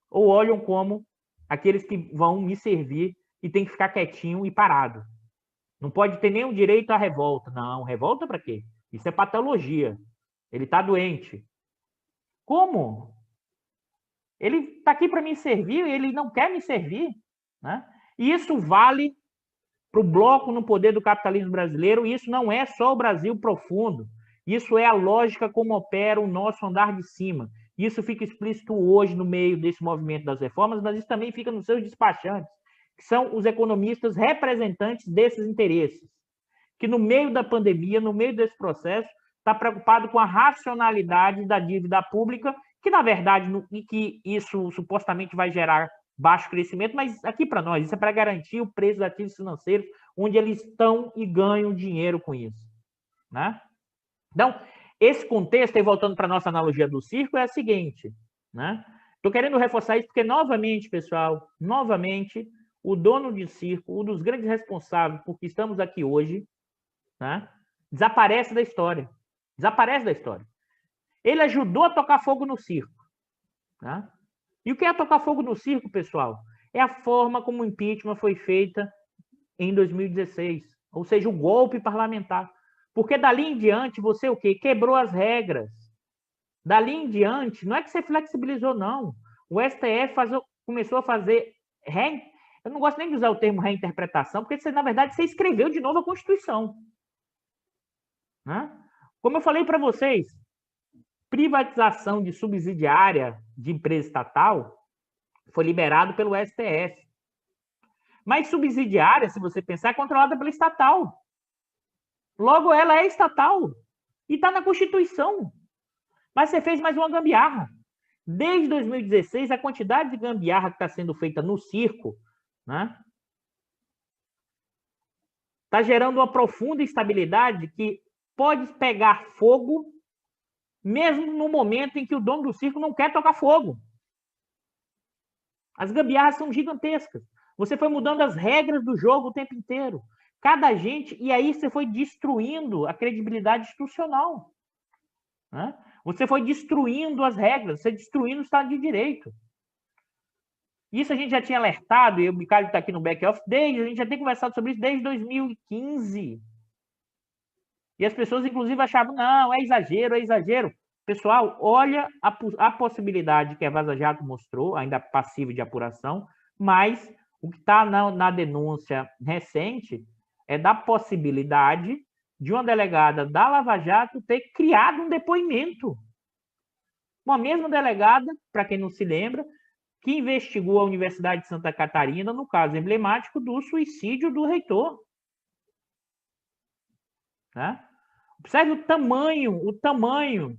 ou olham como aqueles que vão me servir e tem que ficar quietinho e parado. Não pode ter nenhum direito à revolta. Não, revolta para quê? Isso é patologia. Ele está doente. Como? Ele está aqui para me servir e ele não quer me servir. Né? E isso vale para o bloco no poder do capitalismo brasileiro, e isso não é só o Brasil profundo. Isso é a lógica como opera o nosso andar de cima. Isso fica explícito hoje no meio desse movimento das reformas, mas isso também fica nos seus despachantes, que são os economistas representantes desses interesses, que no meio da pandemia, no meio desse processo, está preocupado com a racionalidade da dívida pública, que na verdade, e que isso supostamente vai gerar baixo crescimento, mas aqui para nós, isso é para garantir o preço dos ativos financeiros, onde eles estão e ganham dinheiro com isso, né? Então, esse contexto, e voltando para a nossa analogia do circo, é a seguinte, né? Estou querendo reforçar isso porque, novamente, pessoal, novamente, o dono de circo, um dos grandes responsáveis por que estamos aqui hoje, né, desaparece da história. Desaparece da história. Ele ajudou a tocar fogo no circo. Né? E o que é tocar fogo no circo, pessoal? É a forma como o impeachment foi feita em 2016, ou seja, o golpe parlamentar. Porque dali em diante, você o quê? Quebrou as regras. Dali em diante, não é que você flexibilizou, não. O STF começou a fazer... Eu não gosto nem de usar o termo reinterpretação, porque, você, na verdade, você escreveu de novo a Constituição. Né? Como eu falei para vocês, privatização de subsidiária de empresa estatal foi liberado pelo STF. Mas subsidiária, se você pensar, é controlada pela estatal. Logo, ela é estatal. E está na Constituição. Mas você fez mais uma gambiarra. Desde 2016, a quantidade de gambiarra que está sendo feita no circo, né, está gerando uma profunda instabilidade que pode pegar fogo mesmo no momento em que o dono do circo não quer tocar fogo. As gambiarras são gigantescas. Você foi mudando as regras do jogo o tempo inteiro. Cada agente, e aí você foi destruindo a credibilidade institucional. Né? Você foi destruindo as regras, você destruindo o Estado de Direito. Isso a gente já tinha alertado, e o Ricardo está aqui no back-office, a gente já tem conversado sobre isso desde 2015. E as pessoas, inclusive, achavam, não, é exagero, é exagero. Pessoal, olha a possibilidade que a Vaza Jato mostrou, ainda passiva de apuração, mas o que está na denúncia recente é da possibilidade de uma delegada da Lava Jato ter criado um depoimento. Uma mesma delegada, para quem não se lembra, que investigou a Universidade de Santa Catarina no caso emblemático do suicídio do reitor. Né? Observe o tamanho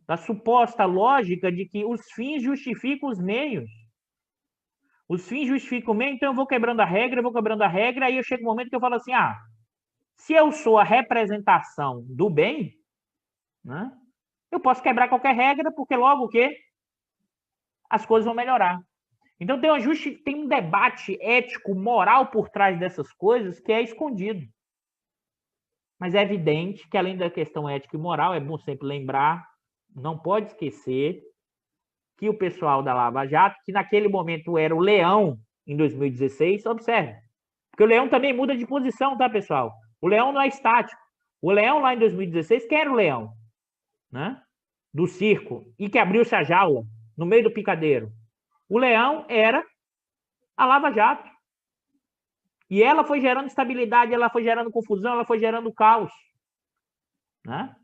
da suposta lógica de que os fins justificam os meios. Os fins justificam o meio, então eu vou quebrando a regra, aí eu chego um momento que eu falo assim, se eu sou a representação do bem, né, eu posso quebrar qualquer regra, porque logo o quê? As coisas vão melhorar. Então tem um debate ético, moral por trás dessas coisas que é escondido. Mas é evidente que, além da questão ética e moral, é bom sempre lembrar, não pode esquecer que o pessoal da Lava Jato, que naquele momento era o Leão, em 2016, observe, porque o Leão também muda de posição, tá, pessoal? O Leão não é estático. O Leão, lá em 2016, quem era o Leão? Né? Do circo, e que abriu-se a jaula, no meio do picadeiro. O Leão era a Lava Jato. E ela foi gerando instabilidade, ela foi gerando confusão, ela foi gerando caos. Né?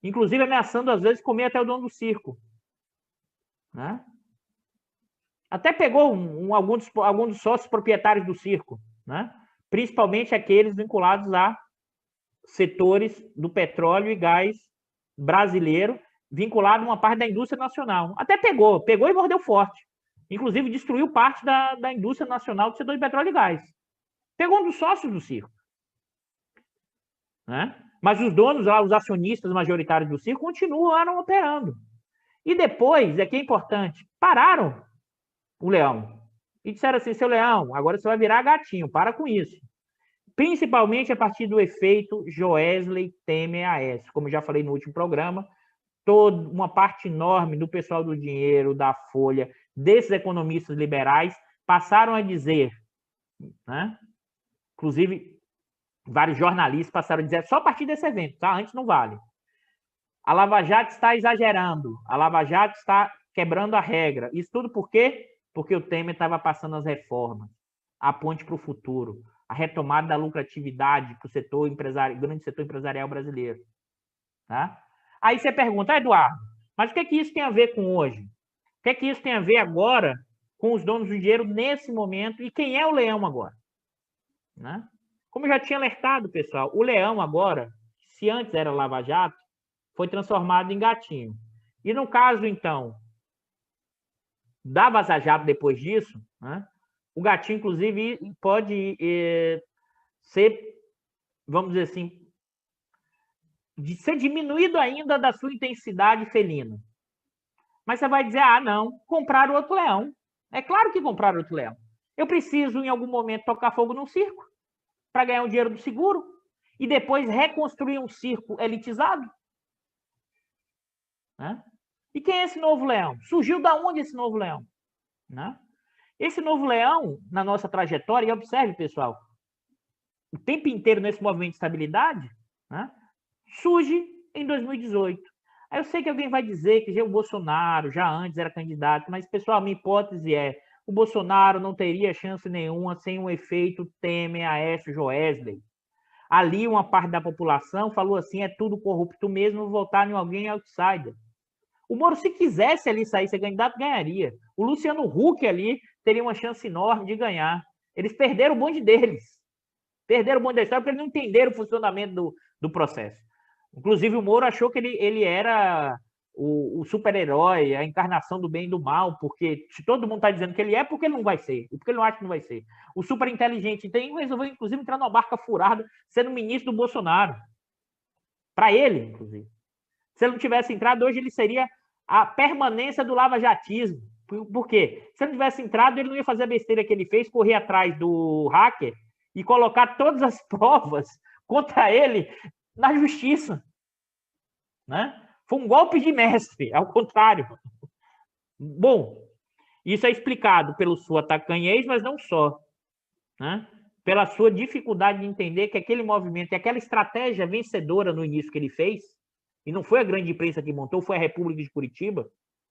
Inclusive ameaçando, às vezes, comer até o dono do circo. Né? Até pegou alguns dos sócios proprietários do circo, né? Principalmente aqueles vinculados a setores do petróleo e gás brasileiro, vinculado a uma parte da indústria nacional. Até pegou e mordeu forte. Inclusive, destruiu parte da indústria nacional do setor de petróleo e gás. Pegou um dos sócios do circo. Né? Mas os donos, lá, os acionistas majoritários do circo, continuaram operando. E depois, aqui é importante, pararam o Leão. E disseram assim, seu Leão, agora você vai virar gatinho, para com isso. Principalmente a partir do efeito Joesley Temer AS. Como eu já falei no último programa, uma parte enorme do pessoal do dinheiro, da Folha, desses economistas liberais, passaram a dizer, né? Inclusive, vários jornalistas passaram a dizer, só a partir desse evento, tá? Antes não vale. A Lava Jato está exagerando, a Lava Jato está quebrando a regra. Isso tudo por quê? Porque o Temer estava passando as reformas, a ponte para o futuro, a retomada da lucratividade para o setor empresarial, grande setor empresarial brasileiro. Tá? Aí você pergunta, Eduardo, Mas o que é que isso tem a ver com hoje? O que é que isso tem a ver agora com os donos do dinheiro nesse momento? E quem é o leão agora? Né? Como eu já tinha alertado, pessoal, o leão agora, se antes era Lava Jato, foi transformado em gatinho. E no caso, então, da Vaza Jato depois disso, né, o gatinho, inclusive, pode ser, vamos dizer assim, de ser diminuído ainda da sua intensidade felina. Mas você vai dizer, ah, não, compraram outro leão. É claro que compraram outro leão. Eu preciso, em algum momento, tocar fogo num circo para ganhar o dinheiro do seguro e depois reconstruir um circo elitizado. Né? E quem é esse novo leão? Surgiu da onde esse novo leão? Né? Esse novo leão, na nossa trajetória, e observe, pessoal, o tempo inteiro nesse movimento de estabilidade, né, surge em 2018. Aí eu sei que alguém vai dizer que já o Bolsonaro já antes era candidato, mas, pessoal, a minha hipótese é o Bolsonaro não teria chance nenhuma sem um efeito Temer, Aécio, Joesley. Ali uma parte da população falou assim, é tudo corrupto mesmo, vou votar em alguém outsider. O Moro, se quisesse ali sair ser candidato, ganharia. O Luciano Huck ali teria uma chance enorme de ganhar. Eles perderam o bonde deles. Perderam o bonde da história porque eles não entenderam o funcionamento do processo. Inclusive, o Moro achou que ele era o super-herói, a encarnação do bem e do mal, porque se todo mundo está dizendo que ele é, porque ele não vai ser, porque ele não acha que não vai ser. O super-inteligente então, resolveu, inclusive, entrar numa barca furada, sendo ministro do Bolsonaro. Para ele, inclusive. Se ele não tivesse entrado, hoje ele seria a permanência do lava-jatismo. Por quê? Se ele tivesse entrado, ele não ia fazer a besteira que ele fez, correr atrás do hacker e colocar todas as provas contra ele na justiça. Né? Foi um golpe de mestre, ao contrário. Bom, isso é explicado pelo sua tacanhez, mas não só. Né? Pela sua dificuldade de entender que aquele movimento e aquela estratégia vencedora no início que ele fez, e não foi a grande imprensa que montou, foi a República de Curitiba,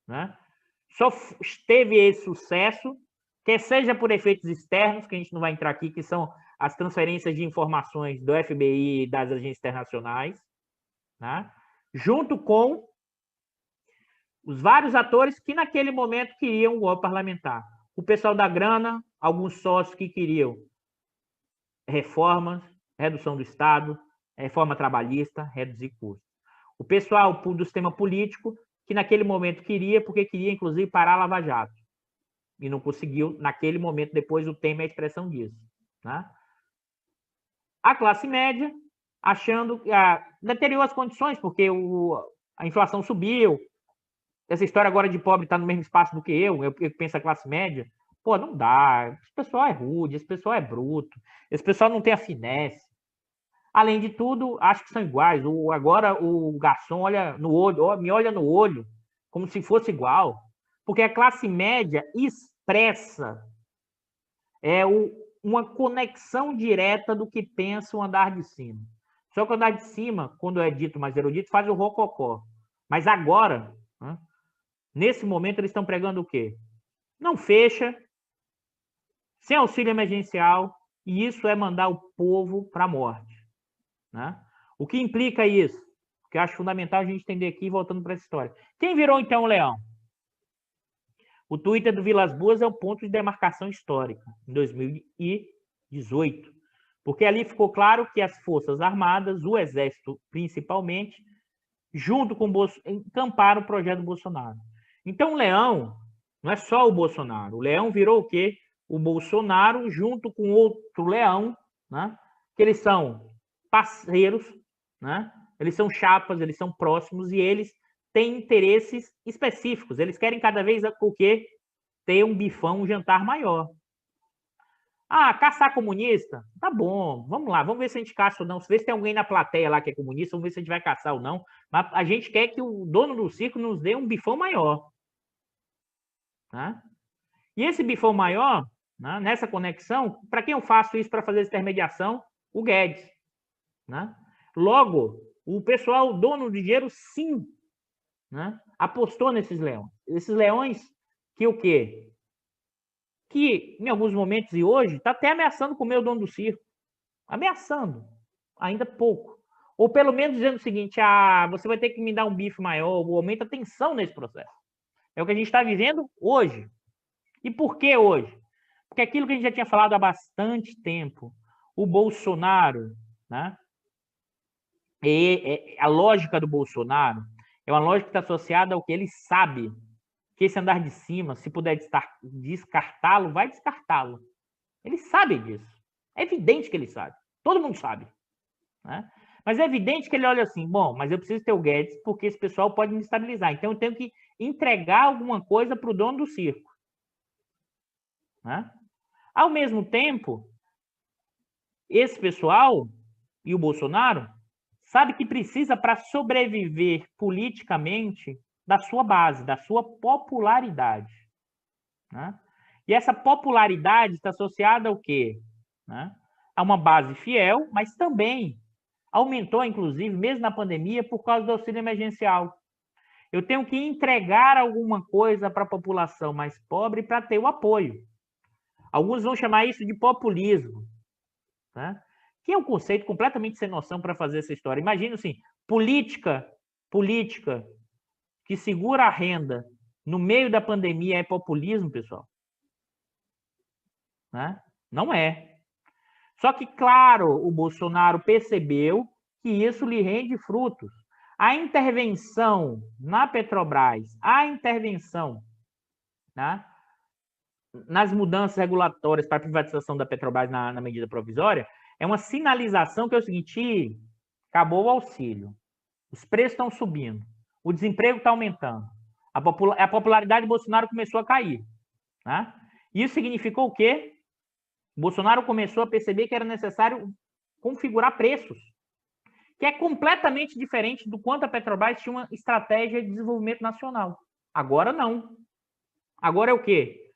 né? Só teve esse sucesso, quer seja por efeitos externos, que a gente não vai entrar aqui, que são as transferências de informações do FBI e das agências internacionais, né? Junto com os vários atores que naquele momento queriam um golpe parlamentar. O pessoal da grana, alguns sócios que queriam reformas, redução do Estado, reforma trabalhista, reduzir custos. O pessoal do sistema político, que naquele momento queria, porque queria, inclusive, parar a Lava Jato. E não conseguiu, naquele momento, depois o Temer é a expressão disso. Né? A classe média, achando que deteriorou as condições, porque a inflação subiu. Essa história agora de pobre está no mesmo espaço do que eu penso a classe média. Pô, não dá. Esse pessoal é rude, esse pessoal é bruto, esse pessoal não tem a finesse. Além de tudo, acho que são iguais. Agora o garçom olha no olho, me olha no olho, como se fosse igual. Porque a classe média expressa uma conexão direta do que pensa o andar de cima. Só que o andar de cima, quando é dito mais erudito, faz o rococó. Mas agora, né, nesse momento, eles estão pregando o quê? Não fecha, sem auxílio emergencial, e isso é mandar o povo para a morte. Né? O que implica isso? Que eu acho fundamental a gente entender aqui, voltando para essa história. Quem virou, então, o leão? O Twitter do Vilas Boas é o ponto de demarcação histórica, em 2018. Porque ali ficou claro que as Forças Armadas, o Exército principalmente, junto com o Bolsonaro, encamparam o projeto do Bolsonaro. Então, o leão não é só o Bolsonaro. O leão virou o quê? O Bolsonaro junto com outro leão, né? Que eles são parceiros, né? Eles são chapas, eles são próximos e eles têm interesses específicos. Eles querem cada vez o quê? Ter um bifão, um jantar maior. Ah, caçar comunista? Tá bom, vamos lá, vamos ver se a gente caça ou não. Se tem alguém na plateia lá que é comunista, vamos ver se a gente vai caçar ou não. Mas a gente quer que o dono do circo nos dê um bifão maior. Né? E esse bifão maior, né, nessa conexão, para quem eu faço isso para fazer essa intermediação? O Guedes. Né? Logo, o pessoal, dono de dinheiro, sim, né, apostou nesses leões. Esses leões que o quê? Que, em alguns momentos e hoje, está até ameaçando comer o dono do circo. Ameaçando. Ainda pouco. Ou pelo menos dizendo o seguinte, você vai ter que me dar um bife maior, ou aumenta a tensão nesse processo. É o que a gente está vivendo hoje. E por que hoje? Porque aquilo que a gente já tinha falado há bastante tempo, o Bolsonaro, né? A lógica do Bolsonaro é uma lógica que está associada ao que ele sabe, que esse andar de cima, se puder descartá-lo, vai descartá-lo. Ele sabe disso. É evidente que ele sabe. Todo mundo sabe. Né? Mas é evidente que ele olha assim, bom, mas eu preciso ter o Guedes porque esse pessoal pode me estabilizar. Então eu tenho que entregar alguma coisa para o dono do circo. Né? Ao mesmo tempo, esse pessoal e o Bolsonaro sabe que precisa, para sobreviver politicamente, da sua base, da sua popularidade. Né? E essa popularidade está associada ao quê? Né? A uma base fiel, mas também aumentou, inclusive, mesmo na pandemia, por causa do auxílio emergencial. Eu tenho que entregar alguma coisa para a população mais pobre para ter o apoio. Alguns vão chamar isso de populismo, né? Que é um conceito completamente sem noção para fazer essa história. Imagina assim, política que segura a renda no meio da pandemia é populismo, pessoal? Né? Não é. Só que, claro, o Bolsonaro percebeu que isso lhe rende frutos. A intervenção na Petrobras, a intervenção, né, nas mudanças regulatórias para a privatização da Petrobras na medida provisória, é uma sinalização que é o seguinte: acabou o auxílio, os preços estão subindo, o desemprego está aumentando, a popularidade do Bolsonaro começou a cair. Né? Isso significou o quê? O Bolsonaro começou a perceber que era necessário configurar preços, que é completamente diferente do quanto a Petrobras tinha uma estratégia de desenvolvimento nacional. Agora não. Agora é o quê?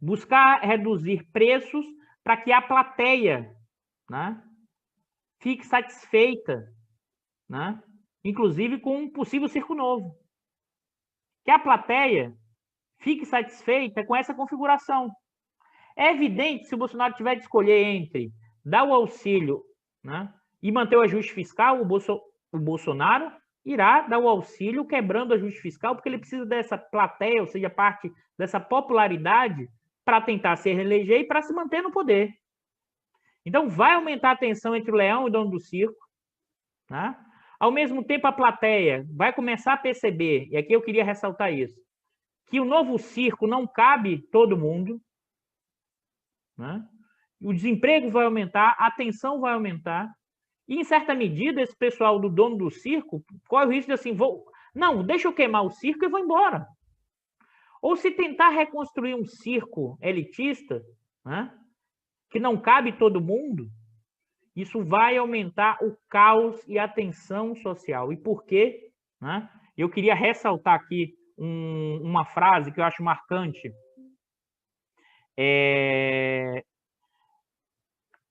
Buscar reduzir preços para que a plateia, né, fique satisfeita, né, inclusive com um possível circo novo. Que a plateia fique satisfeita com essa configuração. É evidente que se o Bolsonaro tiver de escolher entre dar o auxílio, né, e manter o ajuste fiscal, o Bolsonaro irá dar o auxílio quebrando o ajuste fiscal, porque ele precisa dessa plateia, ou seja, parte dessa popularidade para tentar se reeleger e para se manter no poder. Então, vai aumentar a tensão entre o leão e o dono do circo. Né? Ao mesmo tempo, a plateia vai começar a perceber, e aqui eu queria ressaltar isso, que o novo circo não cabe todo mundo. Né? O desemprego vai aumentar, a tensão vai aumentar, e, em certa medida, esse pessoal do dono do circo corre o risco de assim, não, deixa eu queimar o circo e vou embora. Ou se tentar reconstruir um circo elitista, né, que não cabe todo mundo, isso vai aumentar o caos e a tensão social. E por quê? Né? Eu queria ressaltar aqui uma frase que eu acho marcante.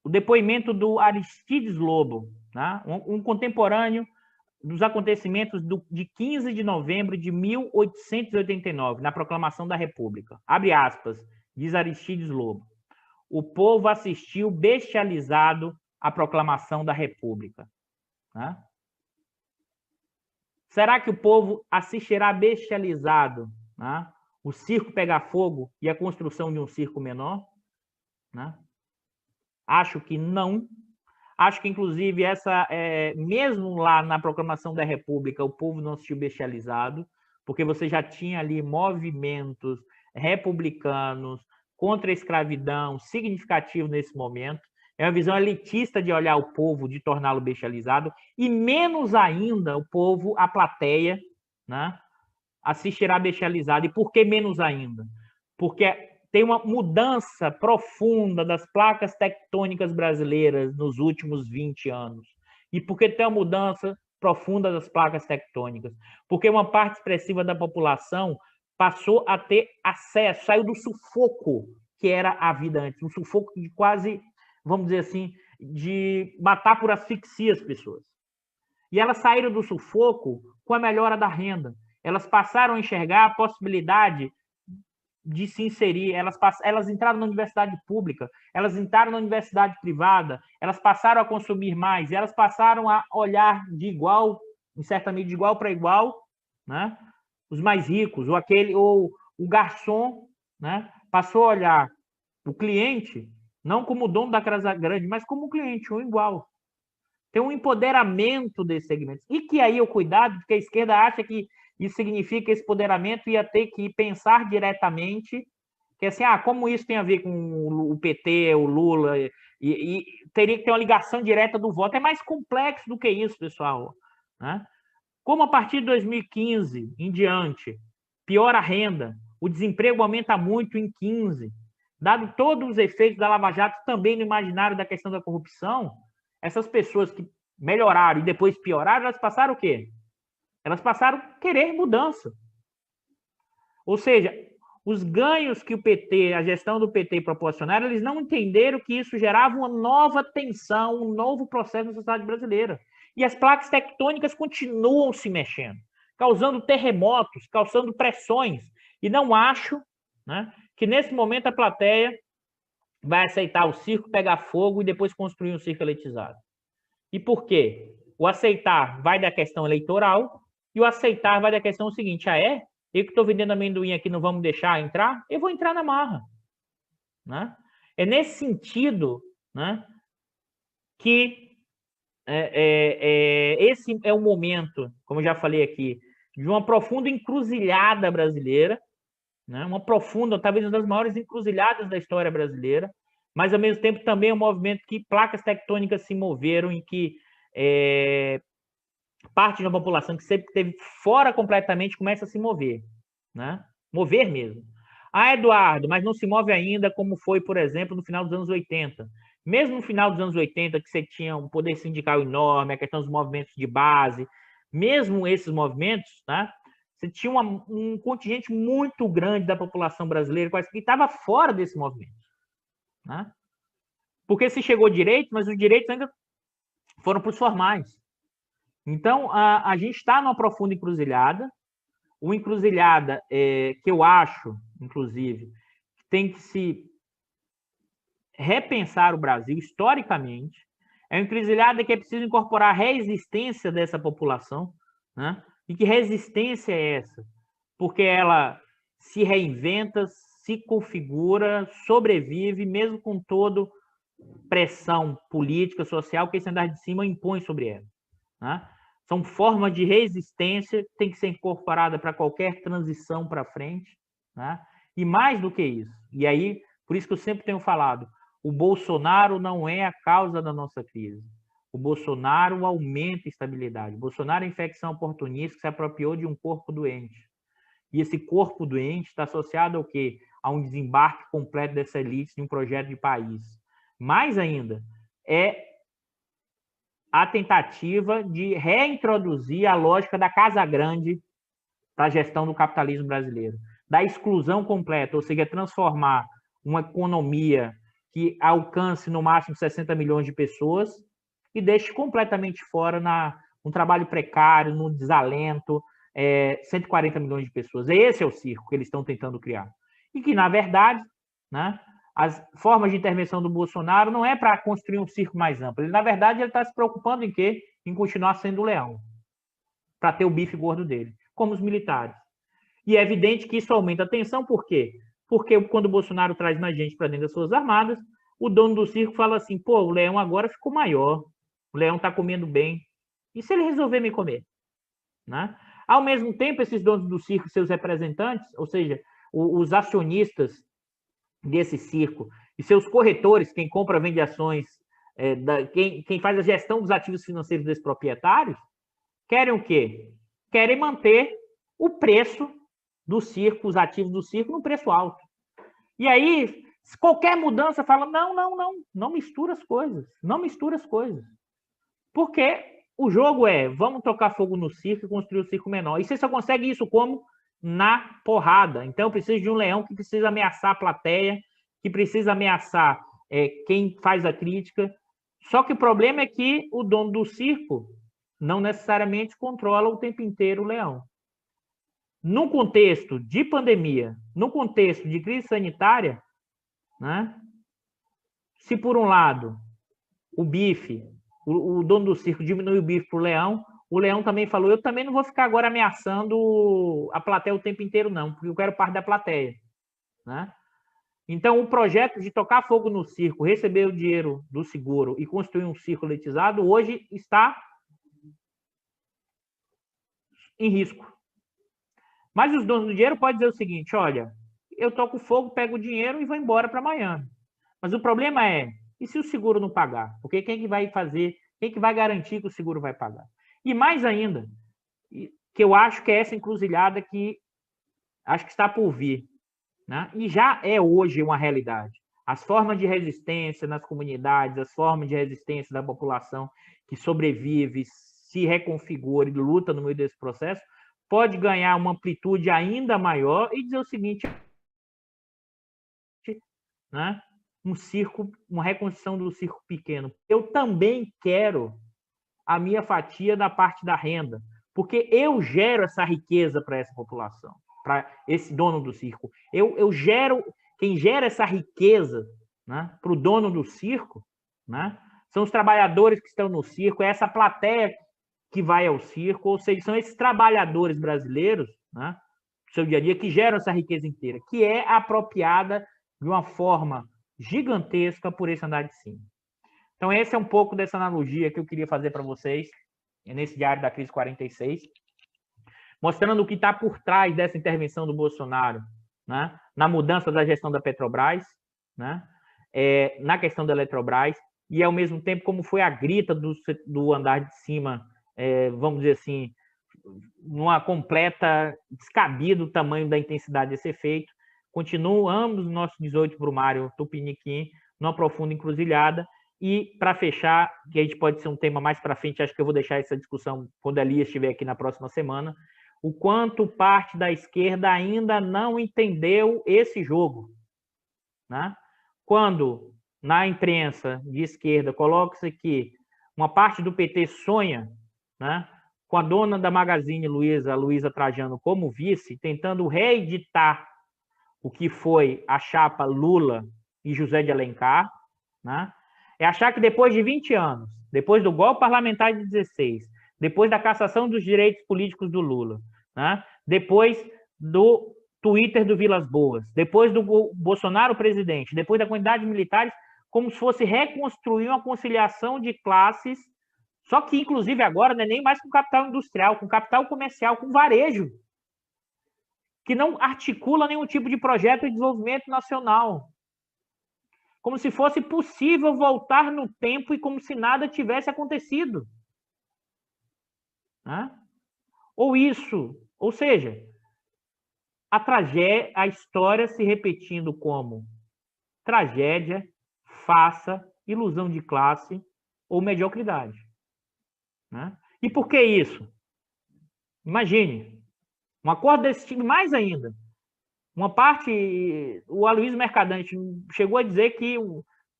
O depoimento do Aristides Lobo, né? um contemporâneo dos acontecimentos de 15 de novembro de 1889, na Proclamação da República. Abre aspas, diz Aristides Lobo. O povo assistiu bestializado à proclamação da República. Né? Será que o povo assistirá bestializado, né, o circo pegar fogo e a construção de um circo menor? Né? Acho que não. Acho que, inclusive, mesmo lá na proclamação da República, o povo não assistiu bestializado, porque você já tinha ali movimentos republicanos contra a escravidão significativo nesse momento. É uma visão elitista de olhar o povo, de torná-lo bestializado, e menos ainda o povo, a plateia, né, assistirá bestializado. E por que menos ainda? Porque tem uma mudança profunda das placas tectônicas brasileiras nos últimos 20 anos. E por que tem uma mudança profunda das placas tectônicas? Porque uma parte expressiva da população passou a ter acesso, saiu do sufoco que era a vida antes, um sufoco de quase, vamos dizer assim, de matar por asfixia as pessoas. E elas saíram do sufoco com a melhora da renda. Elas passaram a enxergar a possibilidade de se inserir, elas entraram na universidade pública, elas entraram na universidade privada, elas passaram a consumir mais, elas passaram a olhar de igual, em certa medida, de igual para igual, né? Os mais ricos, ou o garçom, né? Passou a olhar o cliente não como dono da casa grande, mas como cliente, um igual. Tem um empoderamento desses segmentos. E que aí o cuidado, porque a esquerda acha que isso significa que esse empoderamento ia ter que pensar diretamente, que assim, como isso tem a ver com o PT, o Lula, e teria que ter uma ligação direta do voto. É mais complexo do que isso, pessoal. Né? Como a partir de 2015 em diante, piora a renda, o desemprego aumenta muito em 15, dado todos os efeitos da Lava Jato também no imaginário da questão da corrupção, essas pessoas que melhoraram e depois pioraram, elas passaram o quê? Elas passaram a querer mudança. Ou seja, os ganhos que o PT, a gestão do PT proporcionaram, eles não entenderam que isso gerava uma nova tensão, um novo processo na sociedade brasileira. E as placas tectônicas continuam se mexendo, causando terremotos, causando pressões. E não acho, né, que nesse momento a plateia vai aceitar o circo pegar fogo e depois construir um circo elitizado. E por quê? O aceitar vai da questão eleitoral e o aceitar vai da questão seguinte: eu que estou vendendo amendoim aqui, não vamos deixar entrar? Eu vou entrar na marra. Né? É nesse sentido, né, que esse é o momento, como eu já falei aqui, de uma profunda encruzilhada brasileira, né? Uma profunda, talvez uma das maiores encruzilhadas da história brasileira, mas ao mesmo tempo também é um movimento que placas tectônicas se moveram, em que parte da população que sempre esteve fora completamente começa a se mover, né? Mover mesmo. Eduardo, mas não se move ainda como foi, por exemplo, no final dos anos 80. Mesmo no final dos anos 80, que você tinha um poder sindical enorme, a questão dos movimentos de base, mesmo esses movimentos, né? Você tinha um contingente muito grande da população brasileira que estava fora desse movimento. Né? Porque se chegou direito, mas os direitos ainda foram para os formais. Então, a gente está numa profunda encruzilhada, uma encruzilhada que eu acho, inclusive, que tem que se repensar o Brasil historicamente. É uma encruzilhada que é preciso incorporar a resistência dessa população, né? E que resistência é essa? Porque ela se reinventa, se configura, sobrevive, mesmo com toda pressão política, social que esse andar de cima impõe sobre ela. Né? São formas de resistência que tem que ser incorporada para qualquer transição para frente. Né? E mais do que isso, e aí, por isso que eu sempre tenho falado, o Bolsonaro não é a causa da nossa crise. O Bolsonaro aumenta a estabilidade. O Bolsonaro é infecção oportunista que se apropriou de um corpo doente. E esse corpo doente está associado ao quê? A um desembarque completo dessa elite em um projeto de país. Mais ainda, é a tentativa de reintroduzir a lógica da casa grande para a gestão do capitalismo brasileiro, da exclusão completa, ou seja, transformar uma economia que alcance no máximo 60 milhões de pessoas e deixe completamente fora um trabalho precário, no desalento, 140 milhões de pessoas. Esse é o circo que eles estão tentando criar. E que, na verdade, né, as formas de intervenção do Bolsonaro não é para construir um circo mais amplo. Ele, na verdade, ele está se preocupando em quê? Em continuar sendo o leão, para ter o bife gordo dele, como os militares. E é evidente que isso aumenta a tensão, por quê? Porque quando o Bolsonaro traz mais gente para dentro das Forças Armadas, o dono do circo fala assim, o leão agora ficou maior, o leão está comendo bem, e se ele resolver me comer? Né? Ao mesmo tempo, esses donos do circo, seus representantes, ou seja, os acionistas desse circo e seus corretores, quem compra, vende ações, quem faz a gestão dos ativos financeiros desses proprietários, querem o quê? Querem manter o preço do circo, os ativos do circo, no preço alto. E aí, qualquer mudança fala, não mistura as coisas, não mistura as coisas. Porque o jogo vamos tocar fogo no circo e construir o circo menor. E você só consegue isso como? Na porrada. Então, eu preciso de um leão que precisa ameaçar a plateia, que precisa ameaçar quem faz a crítica. Só que o problema é que o dono do circo não necessariamente controla o tempo inteiro o leão. num contexto de pandemia, num contexto de crise sanitária, né? Se por um lado o bife, o dono do circo diminui o bife para o leão também falou, eu também não vou ficar agora ameaçando a plateia o tempo inteiro não, porque eu quero parte da plateia, né? Então, o projeto de tocar fogo no circo, receber o dinheiro do seguro e construir um circo elitizado, hoje está em risco. Mas os donos do dinheiro podem dizer o seguinte, olha, eu toco fogo, pego o dinheiro e vou embora para Miami. Mas o problema é, e se o seguro não pagar? Porque quem que vai fazer, quem que vai garantir que o seguro vai pagar? E mais ainda, que eu acho que é essa encruzilhada que acho que está por vir, né? E já é hoje uma realidade. As formas de resistência nas comunidades, as formas de resistência da população que sobrevive, se reconfigura e luta no meio desse processo, pode ganhar uma amplitude ainda maior e dizer o seguinte, né? Um circo, uma reconstrução do circo pequeno. Eu também quero a minha fatia da parte da renda, porque eu gero essa riqueza para essa população, para esse dono do circo. Eu gero, quem gera essa riqueza, né, para o dono do circo, né, são os trabalhadores que estão no circo, é essa plateia que vai ao circo, ou seja, são esses trabalhadores brasileiros, né, do seu dia a dia, que geram essa riqueza inteira, que é apropriada de uma forma gigantesca por esse andar de cima. Então, esse é um pouco dessa analogia que eu queria fazer para vocês, nesse Diário da Crise 46, mostrando o que está por trás dessa intervenção do Bolsonaro, né, na mudança da gestão da Petrobras, né, na questão da Eletrobras, e, ao mesmo tempo, como foi a grita do andar de cima, vamos dizer assim, numa completa descabido tamanho da intensidade desse efeito. Continuam ambos os nossos 18 Brumário Tupiniquim, numa profunda encruzilhada. E, para fechar, que a gente pode ser um tema mais para frente, acho que eu vou deixar essa discussão quando a Lia estiver aqui na próxima semana, o quanto parte da esquerda ainda não entendeu esse jogo, né? Quando, na imprensa de esquerda, coloca-se que uma parte do PT sonha, né, com a dona da Magazine Luiza, a Luiza Trajano, como vice, tentando reeditar o que foi a chapa Lula e José de Alencar, né? É achar que depois de 20 anos, depois do golpe parlamentar de 16, depois da cassação dos direitos políticos do Lula, né, depois do Twitter do Vilas Boas, depois do Bolsonaro presidente, depois da quantidade de militares, como se fosse reconstruir uma conciliação de classes, só que, inclusive, agora não é nem mais com capital industrial, com capital comercial, com varejo, que não articula nenhum tipo de projeto de desenvolvimento nacional. Como se fosse possível voltar no tempo e como se nada tivesse acontecido. Né? Ou seja, a história se repetindo como tragédia, farsa, ilusão de classe ou mediocridade. Né? E por que isso? Imagine, um acordo desse tipo, mais ainda, uma parte, o Aloysio Mercadante chegou a dizer que,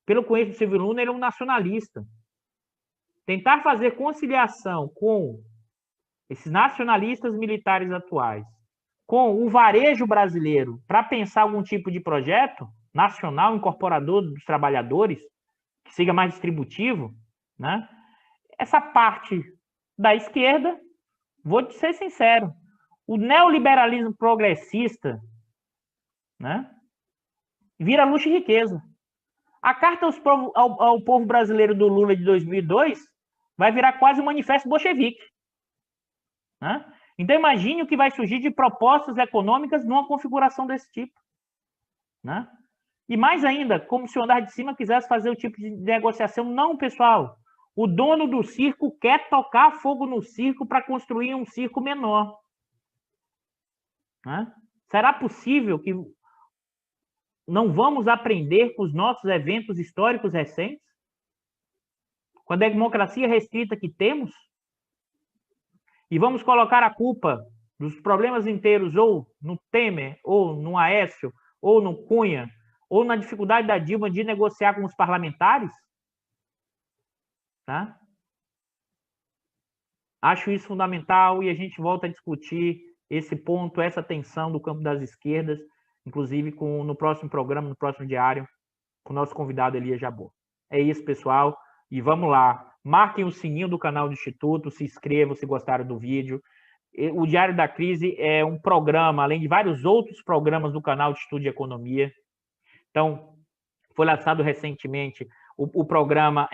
pelo conhecimento do Silvio Luna, ele é um nacionalista. Tentar fazer conciliação com esses nacionalistas militares atuais, com o varejo brasileiro, para pensar algum tipo de projeto nacional, incorporador dos trabalhadores, que seja mais distributivo, né? Essa parte da esquerda, vou ser sincero, o neoliberalismo progressista, né, vira luxo e riqueza. A carta ao povo brasileiro do Lula de 2002 vai virar quase um manifesto bolchevique. Né? Então, imagine o que vai surgir de propostas econômicas numa configuração desse tipo. Né? E mais ainda, como se o andar de cima quisesse fazer o tipo de negociação. Não, pessoal. O dono do circo quer tocar fogo no circo para construir um circo menor. Né? Será possível que não vamos aprender com os nossos eventos históricos recentes? Com a democracia restrita que temos? E vamos colocar a culpa dos problemas inteiros ou no Temer, ou no Aécio, ou no Cunha, ou na dificuldade da Dilma de negociar com os parlamentares? Tá? Acho isso fundamental e a gente volta a discutir esse ponto, essa tensão do campo das esquerdas, inclusive no próximo programa, no próximo diário, com o nosso convidado Elias Jabbour. É isso, pessoal. E vamos lá. Marquem o sininho do canal do Instituto, se inscrevam se gostaram do vídeo. O Diário da Crise é um programa, além de vários outros programas do canal de Estudo de Economia. Então, foi lançado recentemente o programa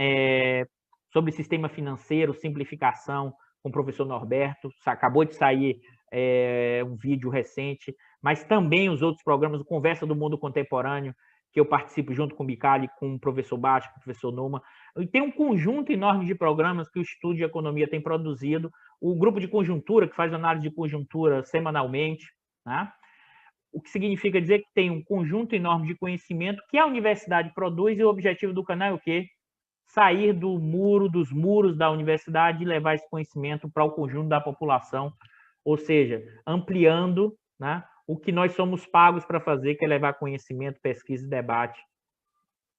sobre sistema financeiro, simplificação, com o professor Norberto. Acabou de sair um vídeo recente, mas também os outros programas, o Conversa do Mundo Contemporâneo, que eu participo junto com o Bicalho, com o professor Baixo, com o professor Numa. E tem um conjunto enorme de programas que o Estudo de Economia tem produzido, o Grupo de Conjuntura, que faz análise de conjuntura semanalmente, né? O que significa dizer que tem um conjunto enorme de conhecimento que a universidade produz, e o objetivo do canal é o quê? Sair dos muros da universidade e levar esse conhecimento para o conjunto da população, ou seja, ampliando, né, o que nós somos pagos para fazer, que é levar conhecimento, pesquisa e debate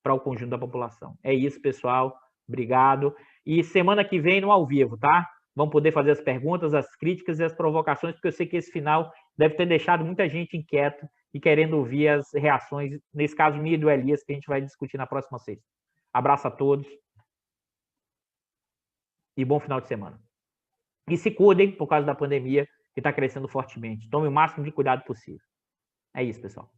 para o conjunto da população. É isso, pessoal. Obrigado. E semana que vem no ao vivo, tá? Vão poder fazer as perguntas, as críticas e as provocações, porque eu sei que esse final deve ter deixado muita gente inquieta e querendo ouvir as reações, nesse caso minha e do Elias, que a gente vai discutir na próxima sexta. Abraço a todos e bom final de semana. E se cuidem por causa da pandemia, que está crescendo fortemente. Tome o máximo de cuidado possível. É isso, pessoal.